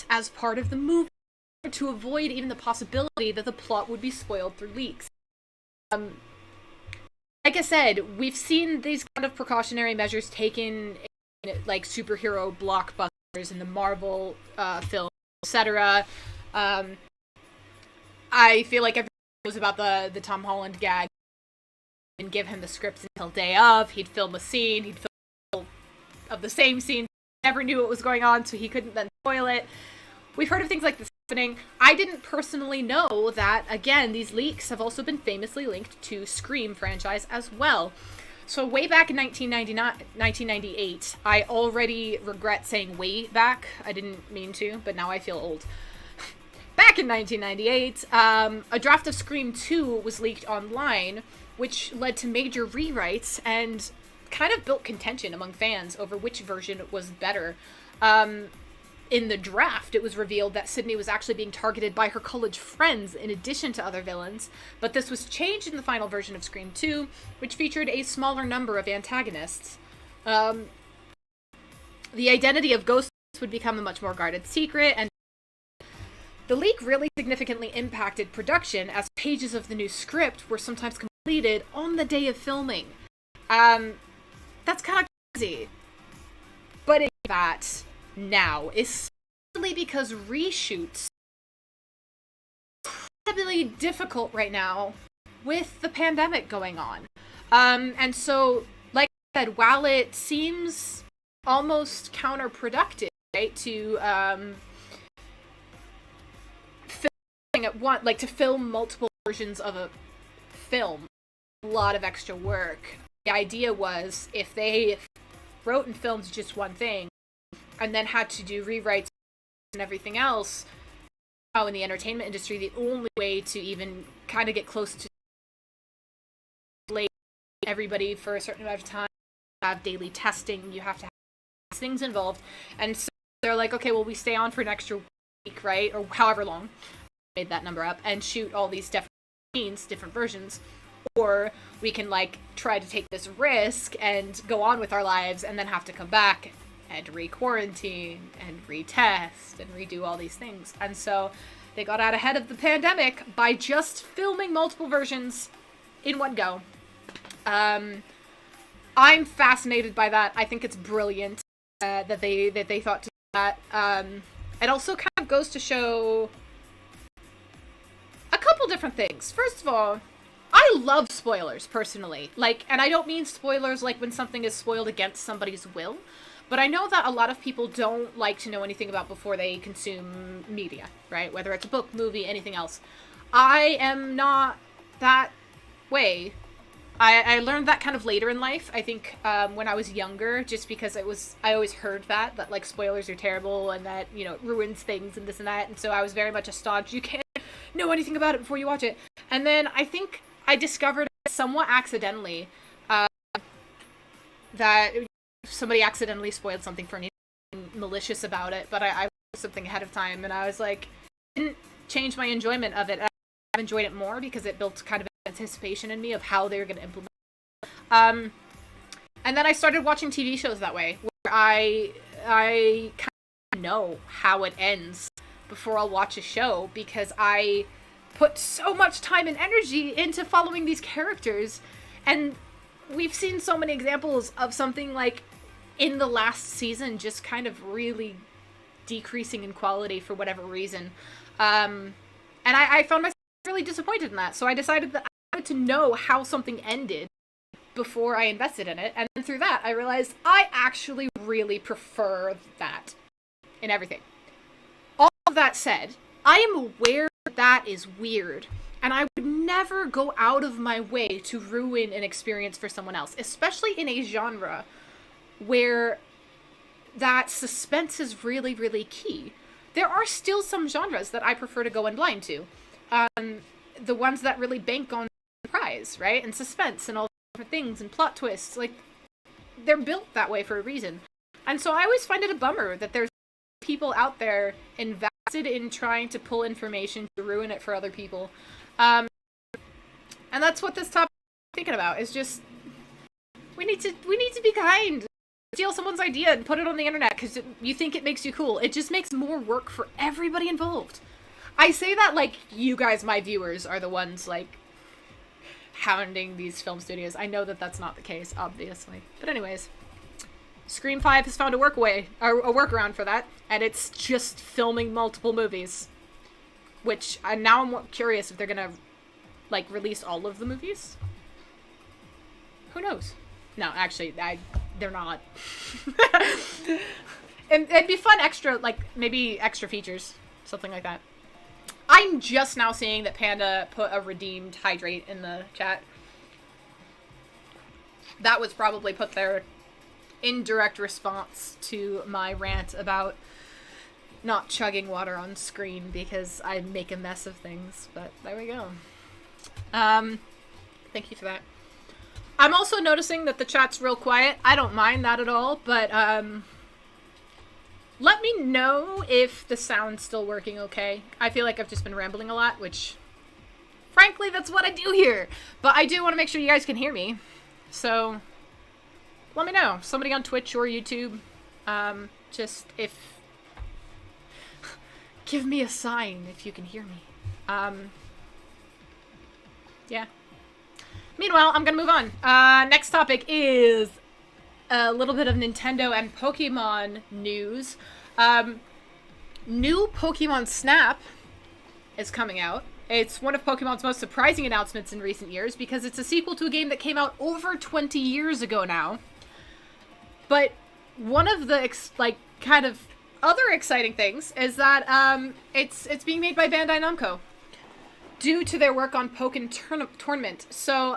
as part of the movie to avoid even the possibility that the plot would be spoiled through leaks. Like I said, we've seen these kind of precautionary measures taken in like superhero blockbusters in the Marvel film, etc. I feel like everyone knows about the Tom Holland gag. And give him the scripts until day of. He'd film a scene. He'd film of the same scene. Never knew what was going on, so he couldn't then spoil it. We've heard of things like this happening. I didn't personally know that, again, these leaks have also been famously linked to Scream franchise as well. So way back in 1998, I already regret saying way back. I didn't mean to, but now I feel old. Back in 1998, a draft of Scream 2 was leaked online, which led to major rewrites and kind of built contention among fans over which version was better. In the draft, it was revealed that Sidney was actually being targeted by her college friends in addition to other villains, but this was changed in the final version of Scream 2, which featured a smaller number of antagonists. The identity of Ghostface would become a much more guarded secret, and the leak really significantly impacted production, as pages of the new script were sometimes completed on the day of filming. That's kind of crazy. But in that now, especially because reshoots are incredibly difficult right now with the pandemic going on. And so, like I said, while it seems almost counterproductive, right, to to film multiple versions of a film, a lot of extra work. The idea was if they wrote and filmed just one thing and then had to do rewrites and everything else, in the entertainment industry, the only way to even kind of get close to everybody for a certain amount of time have daily testing, you have to have things involved. And so they're like, okay, well, we stay on for an extra week, right? Or however long. I made that number up and shoot all these different scenes, different versions. Or we can, like, try to take this risk and go on with our lives and then have to come back and re-quarantine and retest and redo all these things. And so they got out ahead of the pandemic by just filming multiple versions in one go. I'm fascinated by that. I think it's brilliant that they thought to do that. It also kind of goes to show a couple different things. First of all, I love spoilers, personally. Like, and I don't mean spoilers like when something is spoiled against somebody's will, but I know that a lot of people don't like to know anything about before they consume media, right? Whether it's a book, movie, anything else. I am not that way. I learned that kind of later in life, I think, when I was younger, just because I always heard that like, spoilers are terrible and that, you know, it ruins things and this and that, and so I was very much a staunch, you can't know anything about it before you watch it. And then I think I discovered somewhat accidentally that somebody accidentally spoiled something for me, malicious about it, but I watched something ahead of time, and I was like, it didn't change my enjoyment of it. I've enjoyed it more because it built kind of anticipation in me of how they were going to implement it. And then I started watching TV shows that way, where I kind of know how it ends before I'll watch a show, because I put so much time and energy into following these characters, and we've seen so many examples of something like in the last season just kind of really decreasing in quality for whatever reason. And I found myself really disappointed in that, so I decided that I wanted to know how something ended before I invested in it, and then through that I realized I actually really prefer that in everything. All of that said, I am aware that is weird, and I would never go out of my way to ruin an experience for someone else, especially in a genre where that suspense is really, really key. There are still some genres that I prefer to go in blind to. The ones that really bank on surprise, right? And suspense and all different things and plot twists. Like, they're built that way for a reason. And so I always find it a bummer that there's people out there invested in trying to pull information to ruin it for other people. And that's what this topic I'm thinking about, is just, we need to be kind. Steal someone's idea and put it on the internet because you think it makes you cool. It just makes more work for everybody involved. I say that like you guys, my viewers, are the ones, like, hounding these film studios. I know that that's not the case, obviously. But anyways, Scream 5 has found a workaround for that, and it's just filming multiple movies. Which, now I'm curious if they're gonna, like, release all of the movies? Who knows? No, actually, they're not. And it'd be fun extra, like, maybe extra features. Something like that. I'm just now seeing that Panda put a redeemed hydrate in the chat. That was probably put there in direct response to my rant about not chugging water on screen because I make a mess of things. But there we go. Thank you for that. I'm also noticing that the chat's real quiet. I don't mind that at all, but let me know if the sound's still working okay. I feel like I've just been rambling a lot, which, frankly, that's what I do here. But I do want to make sure you guys can hear me. So, let me know. Somebody on Twitch or YouTube, just if... give me a sign if you can hear me. Yeah. Meanwhile, I'm gonna move on. Next topic is a little bit of Nintendo and Pokemon news. New Pokemon Snap is coming out. It's one of Pokemon's most surprising announcements in recent years because it's a sequel to a game that came out over 20 years ago now. But one of the, kind of other exciting things is that it's being made by Bandai Namco due to their work on Pokken Tournament. So,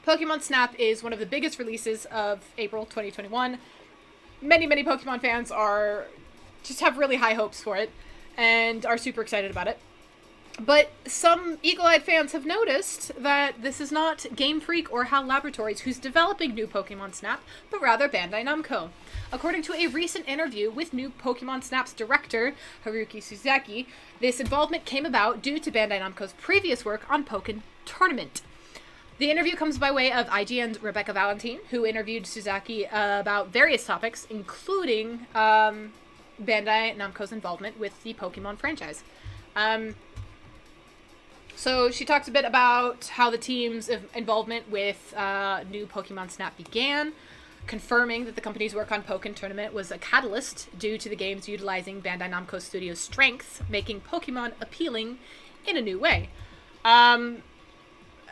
Pokemon Snap is one of the biggest releases of April 2021. Many Pokemon fans just have really high hopes for it and are super excited about it. But some eagle-eyed fans have noticed that this is not Game Freak or HAL Laboratories who's developing new Pokemon Snap, but rather Bandai Namco. According to a recent interview with new Pokemon Snap's director, Haruki Suzaki, this involvement came about due to Bandai Namco's previous work on Pokken Tournament. The interview comes by way of IGN's Rebecca Valentine, who interviewed Suzaki about various topics, including Bandai Namco's involvement with the Pokemon franchise. So she talks a bit about how the team's involvement with new Pokemon Snap began, confirming that the company's work on Pokken Tournament was a catalyst due to the games utilizing Bandai Namco Studios' strengths, making Pokemon appealing in a new way.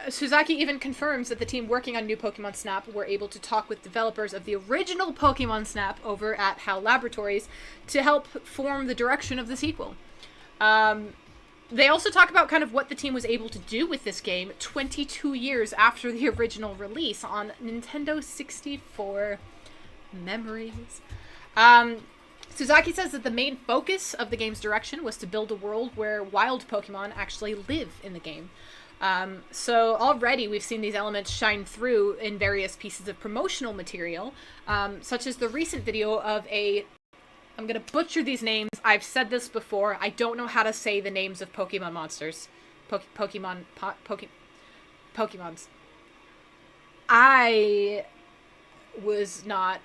Suzaki even confirms that the team working on new Pokemon Snap were able to talk with developers of the original Pokemon Snap over at HAL Laboratories to help form the direction of the sequel. They also talk about kind of what the team was able to do with this game 22 years after the original release on Nintendo 64. Memories. Suzaki says that the main focus of the game's direction was to build a world where wild Pokemon actually live in the game. So already we've seen these elements shine through in various pieces of promotional material, such as the recent video of I'm going to butcher these names. I've said this before. I don't know how to say the names of Pokemon monsters. Pokemons. I was not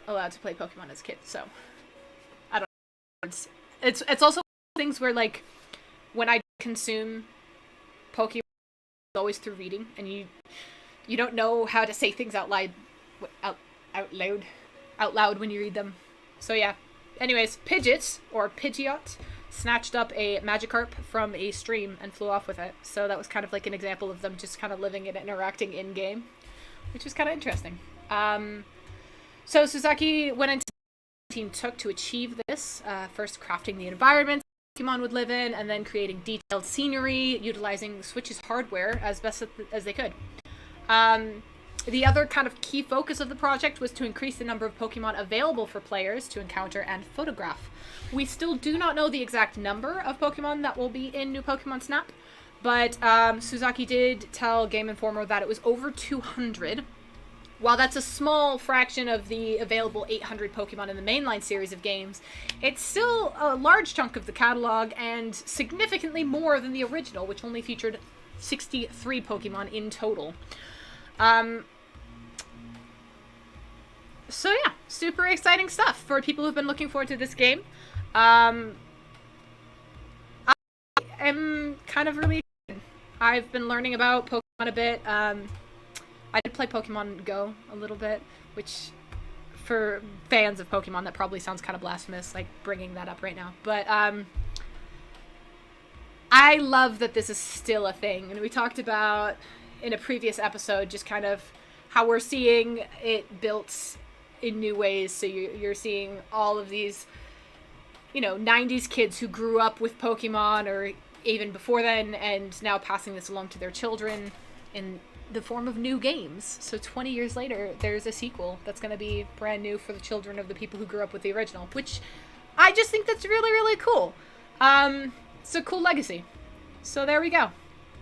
allowed to play Pokemon as a kid, so I don't know. It's also things where, like, when I consume Pokemon, it's always through reading, and you don't know how to say things out loud when you read them. So yeah. Anyways, Pidgeot, or Pidgeot, snatched up a Magikarp from a stream and flew off with it. So that was kind of like an example of them just kind of living and interacting in-game, which was kind of interesting. So Suzaki went into the team took to achieve this, first crafting the environment Pokemon would live in, and then creating detailed scenery, utilizing Switch's hardware as best as they could. The other kind of key focus of the project was to increase the number of Pokemon available for players to encounter and photograph. We still do not know the exact number of Pokemon that will be in new Pokemon Snap, but Suzaki did tell Game Informer that it was over 200. While that's a small fraction of the available 800 Pokemon in the mainline series of games, it's still a large chunk of the catalog and significantly more than the original, which only featured 63 Pokemon in total. So yeah, super exciting stuff for people who've been looking forward to this game. I am kind of really excited. I've been learning about Pokemon a bit. I did play Pokemon Go a little bit, which for fans of Pokemon, that probably sounds kind of blasphemous, like bringing that up right now. But I love that this is still a thing. And we talked about in a previous episode just kind of how we're seeing it built in new ways. So you're seeing all of these, 90s kids who grew up with Pokemon or even before then and now passing this along to their children in the form of new games. So 20 years later, there's a sequel that's going to be brand new for the children of the people who grew up with the original, which I just think that's really, really cool. It's a cool legacy. So there we go.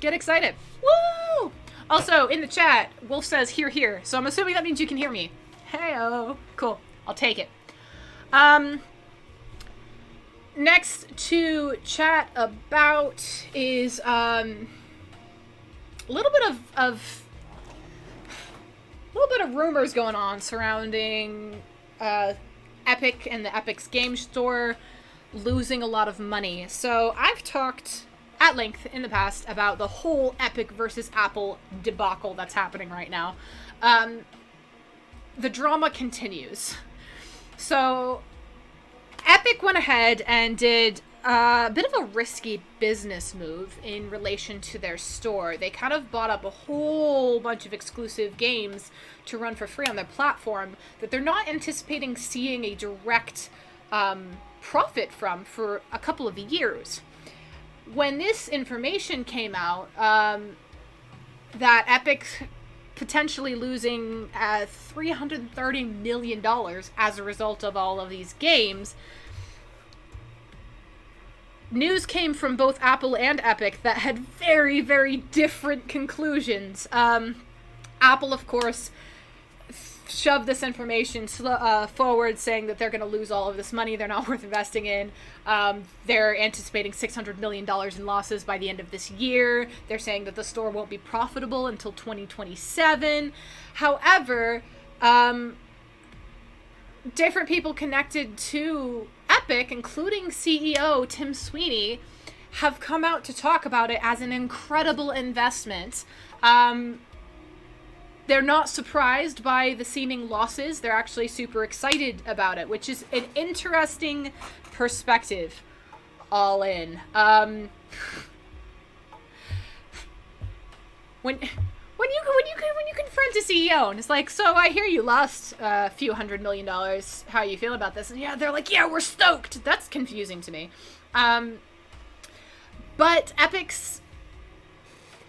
Get excited. Woo! Also, in the chat, Wolf says, hear, hear. So I'm assuming that means you can hear me. Hey-oh. Cool. I'll take it. Next to chat about is a little bit of rumors going on surrounding Epic and the Epic's game store losing a lot of money. So I've talked at length in the past about the whole Epic versus Apple debacle that's happening right now. The drama continues. So Epic went ahead and did a bit of a risky business move in relation to their store. They kind of bought up a whole bunch of exclusive games to run for free on their platform that they're not anticipating seeing a direct profit from for a couple of years. When this information came out, that Epic potentially losing $330 million as a result of all of these games, news came from both Apple and Epic that had very, very different conclusions. Apple, of course, shoved this information forward, saying that they're going to lose all of this money. They're not worth investing in. They're anticipating $600 million in losses by the end of this year. They're saying that the store won't be profitable until 2027. However, different people connected to Epic, including CEO Tim Sweeney, have come out to talk about it as an incredible investment. They're not surprised by the seeming losses. They're actually super excited about it, which is an interesting perspective. All in. When you confront a CEO and it's like, so I hear you lost a few $100 million. How you feel about this? And yeah, they're like, yeah, we're stoked. That's confusing to me. But Epic's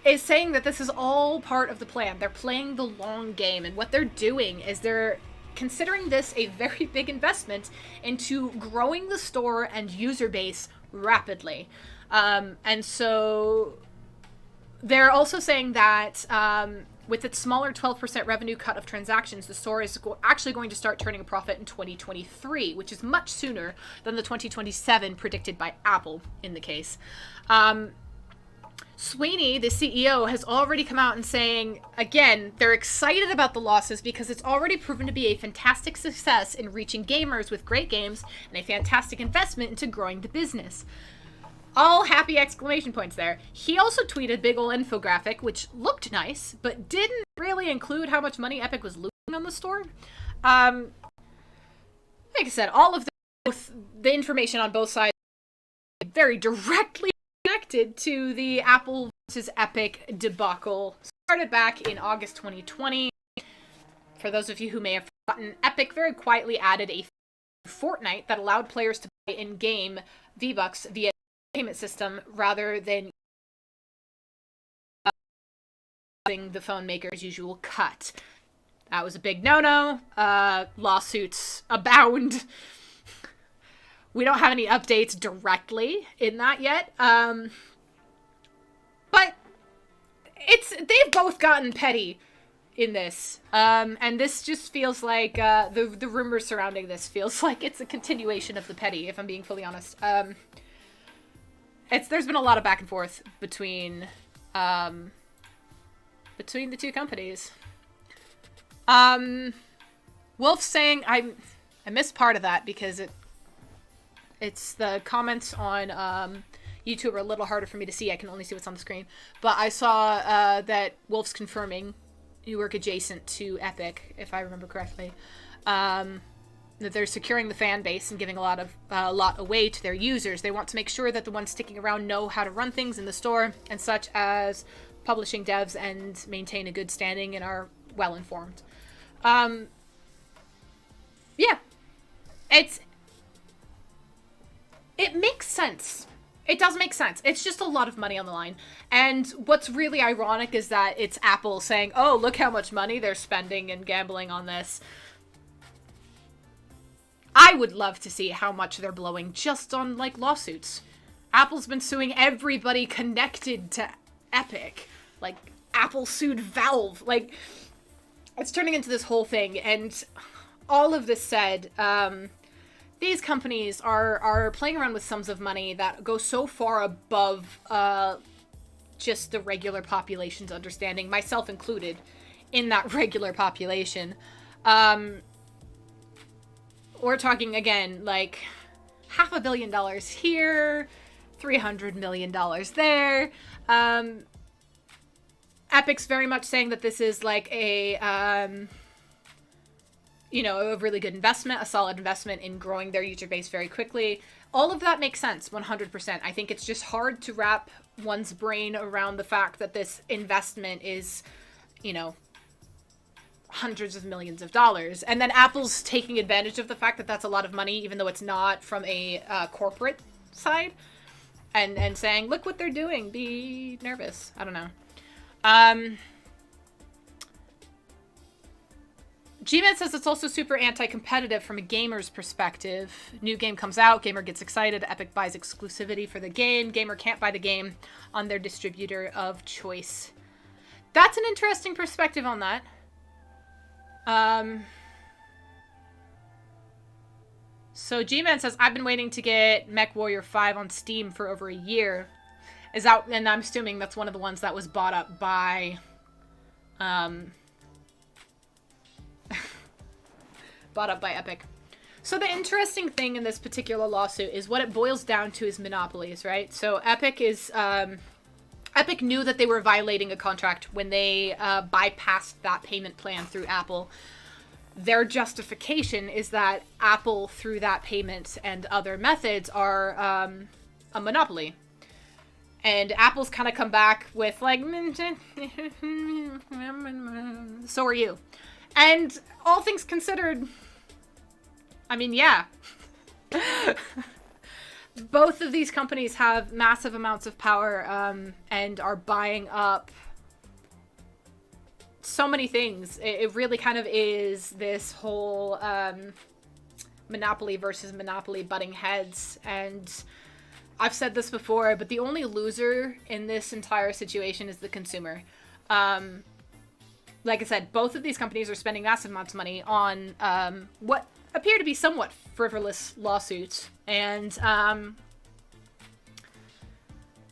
is saying that this is all part of the plan. They're playing the long game, and what they're doing is they're considering this a very big investment into growing the store and user base rapidly. And so they're also saying that with its smaller 12% revenue cut of transactions, the store is actually going to start turning a profit in 2023, which is much sooner than the 2027 predicted by Apple in the case. Sweeney, the CEO, has already come out and saying, again, they're excited about the losses because it's already proven to be a fantastic success in reaching gamers with great games and a fantastic investment into growing the business. All happy exclamation points there. He also tweeted a big ol' infographic, which looked nice, but didn't really include how much money Epic was losing on the store. Like I said, all of the information on both sides is very directly connected to the Apple versus Epic debacle. Started back in August 2020. For those of you who may have forgotten, Epic very quietly added a Fortnite that allowed players to buy in-game V-Bucks via payment system rather than using the phone maker's usual cut. That was a big no-no. Lawsuits abound. We don't have any updates directly in that yet. But they've both gotten petty in this. And this just feels like the rumors surrounding this feels like it's a continuation of the petty, if I'm being fully honest. There's been a lot of back and forth between the two companies. Wolf saying I missed part of that because it's the comments on YouTube are a little harder for me to see. I can only see what's on the screen. But I saw that Wolf's confirming you work adjacent to Epic, if I remember correctly. That they're securing the fan base and giving a lot away to their users. They want to make sure that the ones sticking around know how to run things in the store, and such as publishing devs and maintain a good standing and are well informed. Yeah, it makes sense. It does make sense. It's just a lot of money on the line. And what's really ironic is that it's Apple saying, oh, look how much money they're spending and gambling on this. I would love to see how much they're blowing just on, like, lawsuits. Apple's been suing everybody connected to Epic. Like, Apple sued Valve. Like, it's turning into this whole thing. And all of this said, these companies are playing around with sums of money that go so far above just the regular population's understanding, myself included, in that regular population. We're talking, again, like, $500 million here, $300 million there. Epic's very much saying that this is like a really good investment, a solid investment in growing their user base very quickly. All of that makes sense, 100%. I think it's just hard to wrap one's brain around the fact that this investment is, hundreds of millions of dollars. And then Apple's taking advantage of the fact that that's a lot of money, even though it's not from a corporate side, and saying, look what they're doing, be nervous. I don't know. G-Man says it's also super anti-competitive from a gamer's perspective. New game comes out, gamer gets excited, Epic buys exclusivity for the game, gamer can't buy the game on their distributor of choice. That's an interesting perspective on that. So G-Man says, I've been waiting to get MechWarrior 5 on Steam for over a year. Is that, and I'm assuming that's one of the ones that was bought up by, bought up by Epic. So the interesting thing in this particular lawsuit is what it boils down to is monopolies, right? So Epic is, Epic knew that they were violating a contract when they bypassed that payment plan through Apple. Their justification is that Apple, through that payment and other methods, are a monopoly. And Apple's kind of come back with, like, so are you. And all things considered, I mean, yeah. Both of these companies have massive amounts of power and are buying up so many things. It really kind of is this whole monopoly versus monopoly butting heads. And I've said this before, but the only loser in this entire situation is the consumer. Like I said, both of these companies are spending massive amounts of money on what appear to be somewhat frivolous lawsuits. And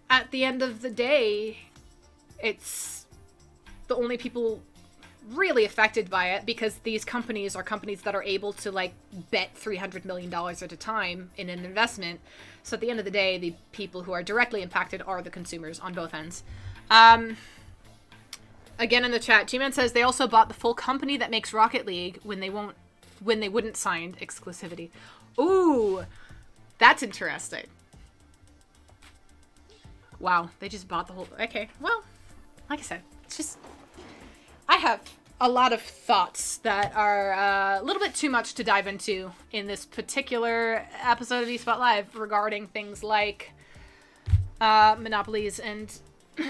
at the end of the day, it's the only people really affected by it, because these companies are companies that are able to, like, bet $300 million at a time in an investment. So at the end of the day, the people who are directly impacted are the consumers on both ends. Again in the chat, G-Man says they also bought the full company that makes Rocket League when they wouldn't sign exclusivity. Ooh, that's interesting. Wow, they just bought the whole... Okay, well, like I said, it's just... I have a lot of thoughts that are a little bit too much to dive into in this particular episode of eSpot Live regarding things like monopolies and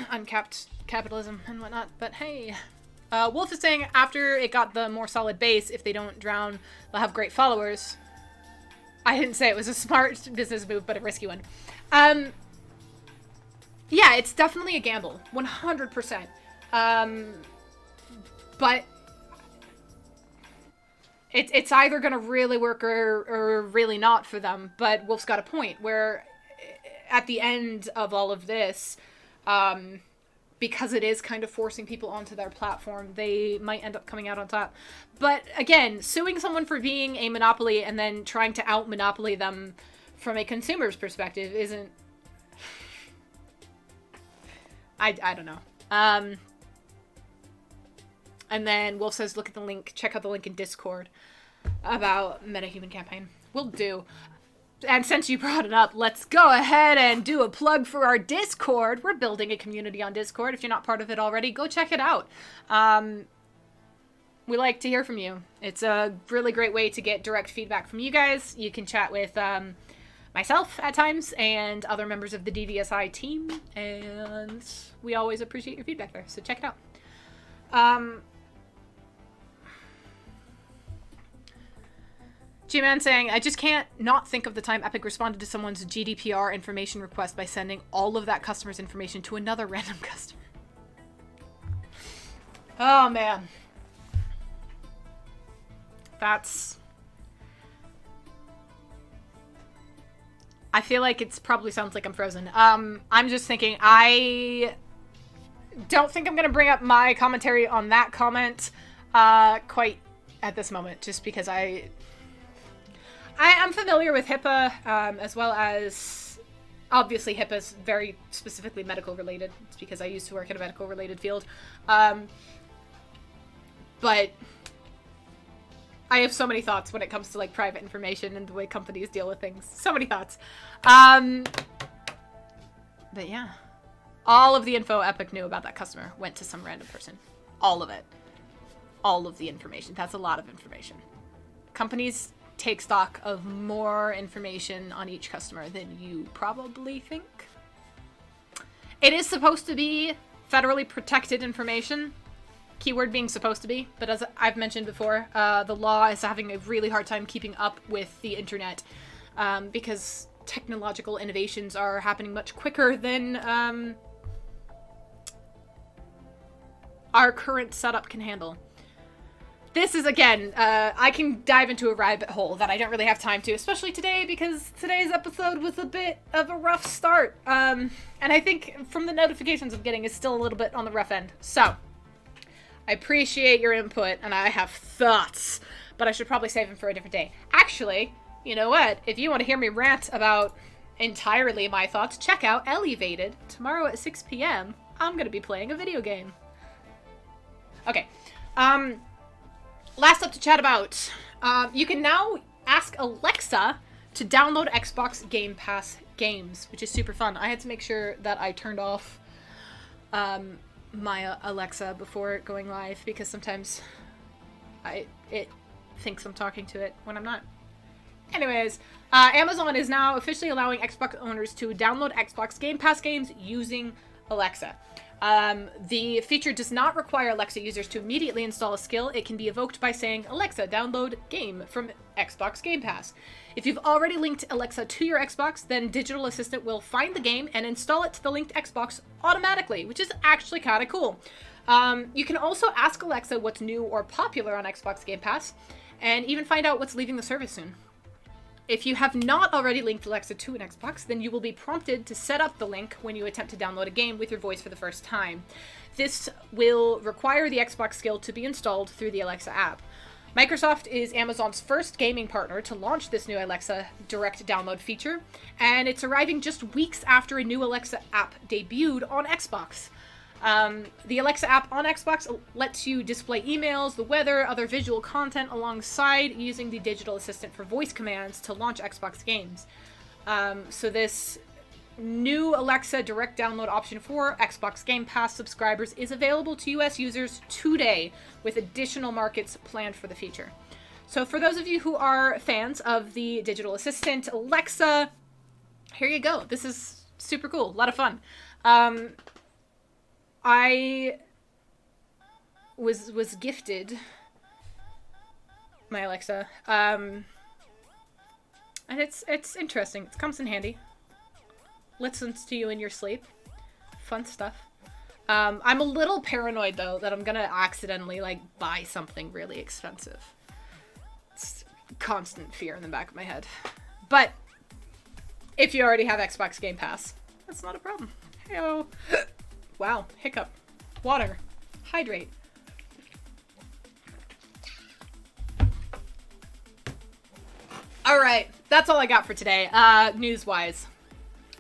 uncapped capitalism and whatnot. But hey, Wolf is saying after it got the more solid base, if they don't drown, they'll have great followers. I didn't say it was a smart business move, but a risky one. Yeah, it's definitely a gamble. 100%. But it's either going to really work or really not for them. But Wolf's got a point where at the end of all of this, because it is kind of forcing people onto their platform, they might end up coming out on top. But again, suing someone for being a monopoly and then trying to out-monopoly them from a consumer's perspective isn't... I don't know. And then Wolf says, look at the link, check out the link in Discord about MetaHuman campaign. Will do. And since you brought it up, let's go ahead and do a plug for our Discord. We're building a community on Discord. If you're not part of it already, go check it out. We like to hear from you. It's a really great way to get direct feedback from you guys. You can chat with myself at times and other members of the DVSI team. And we always appreciate your feedback there. So check it out. G-Man saying, I just can't not think of the time Epic responded to someone's GDPR information request by sending all of that customer's information to another random customer. Oh, man. That's... I feel like it probably sounds like I'm frozen. I'm just thinking, I don't think I'm going to bring up my commentary on that comment quite at this moment, just because I'm familiar with HIPAA, as well as, obviously HIPAA's very specifically medical related. It's because I used to work in a medical related field. But I have so many thoughts when it comes to, like, private information and the way companies deal with things. So many thoughts. But yeah. All of the info Epic knew about that customer went to some random person. All of it. All of the information. That's a lot of information. Companies take stock of more information on each customer than you probably think. It is supposed to be federally protected information, keyword being supposed to be, but as I've mentioned before, the law is having a really hard time keeping up with the internet because technological innovations are happening much quicker than our current setup can handle. This is, again, I can dive into a rabbit hole that I don't really have time to, especially today, because today's episode was a bit of a rough start. And I think from the notifications I'm getting, it's still a little bit on the rough end. So, I appreciate your input, and I have thoughts, but I should probably save them for a different day. Actually, you know what? If you want to hear me rant about entirely my thoughts, check out Elevated. Tomorrow at 6 p.m., I'm going to be playing a video game. Okay. Last up to chat about, you can now ask Alexa to download Xbox Game Pass games, which is super fun. I had to make sure that I turned off my Alexa before going live, because sometimes it thinks I'm talking to it when I'm not. Anyways, Amazon is now officially allowing Xbox owners to download Xbox Game Pass games using Alexa. The feature does not require Alexa users to immediately install a skill. It can be evoked by saying, Alexa, download game from Xbox Game Pass. If you've already linked Alexa to your Xbox, then Digital Assistant will find the game and install it to the linked Xbox automatically, which is actually kind of cool. You can also ask Alexa what's new or popular on Xbox Game Pass, and even find out what's leaving the service soon. If you have not already linked Alexa to an Xbox, then you will be prompted to set up the link when you attempt to download a game with your voice for the first time. This will require the Xbox skill to be installed through the Alexa app. Microsoft is Amazon's first gaming partner to launch this new Alexa direct download feature, and it's arriving just weeks after a new Alexa app debuted on Xbox. The Alexa app on Xbox lets you display emails, the weather, other visual content alongside using the Digital Assistant for voice commands to launch Xbox games. So this new Alexa direct download option for Xbox Game Pass subscribers is available to US users today, with additional markets planned for the feature. So for those of you who are fans of the Digital Assistant, Alexa, here you go. This is super cool. A lot of fun. I was gifted my Alexa, and it's interesting. It comes in handy. Listens to you in your sleep. Fun stuff. I'm a little paranoid though that I'm gonna accidentally buy something really expensive. It's constant fear in the back of my head. But if you already have Xbox Game Pass, that's not a problem. Heyo. Wow, hiccup. Water. Hydrate. Alright, that's all I got for today, news-wise.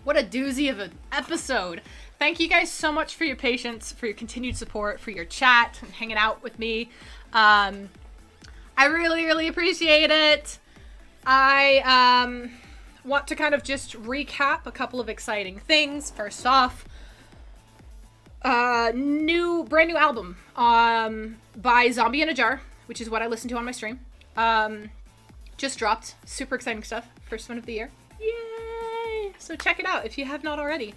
What a doozy of an episode. Thank you guys so much for your patience, for your continued support, for your chat, and hanging out with me. I really, really appreciate it. I want to kind of just recap a couple of exciting things. First off, brand new album by Zombie in a Jar, which is what I listened to on my stream. Just dropped. Super exciting stuff. First one of the year. Yay! So check it out if you have not already.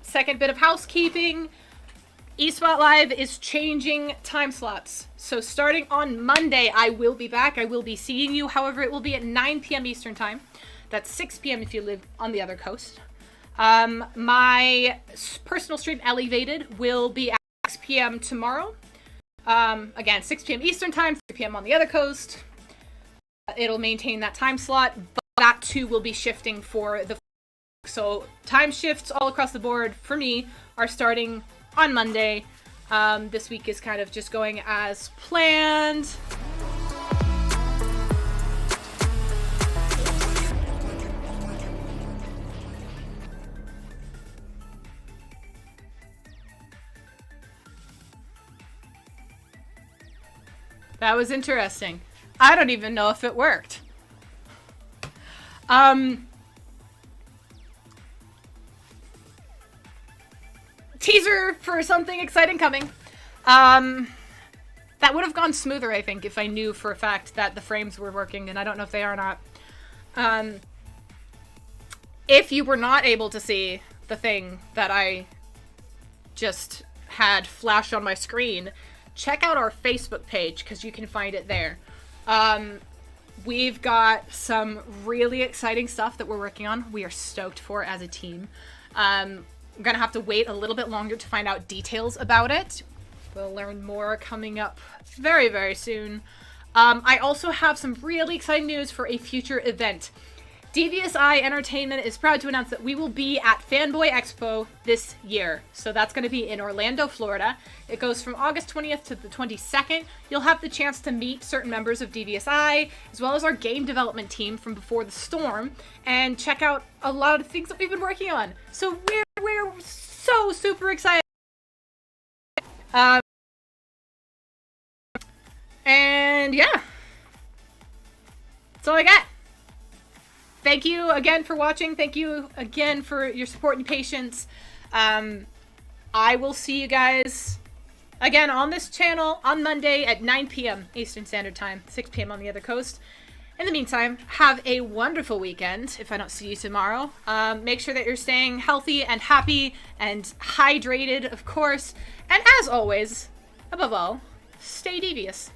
Second bit of housekeeping. eSpot Live is changing time slots. So starting on Monday, I will be back. I will be seeing you. However, it will be at 9 p.m. Eastern Time. That's 6 p.m. if you live on the other coast. My personal stream, Elevated, will be at 6 p.m. tomorrow. Again, 6 p.m. Eastern Time, 3 p.m. on the other coast. It'll maintain that time slot, but that too will be shifting for the... So time shifts all across the board for me are starting on Monday. This week is kind of just going as planned. That was interesting. I don't even know if it worked. Teaser for something exciting coming. That would have gone smoother, I think, if I knew for a fact that the frames were working, and I don't know if they are or not. If you were not able to see the thing that I just had flashed on my screen, check out our Facebook page because you can find it there. We've got some really exciting stuff that we're working on. We are stoked for as a team. We're going to have to wait a little bit longer to find out details about it. We'll learn more coming up very, very soon. I also have some really exciting news for a future event. Devious Eye Entertainment is proud to announce that we will be at Fanboy Expo this year. So that's going to be in Orlando, Florida. It goes from August 20th to the 22nd. You'll have the chance to meet certain members of Devious Eye, as well as our game development team from Before the Storm, and check out a lot of things that we've been working on. So we're so super excited. And yeah, that's all I got. Thank you again for watching. Thank you again for your support and patience. I will see you guys again on this channel on Monday at 9 p.m. Eastern Standard Time, 6 p.m. on the other coast. In the meantime, have a wonderful weekend if I don't see you tomorrow. Make sure that you're staying healthy and happy and hydrated, of course. And as always, above all, stay devious.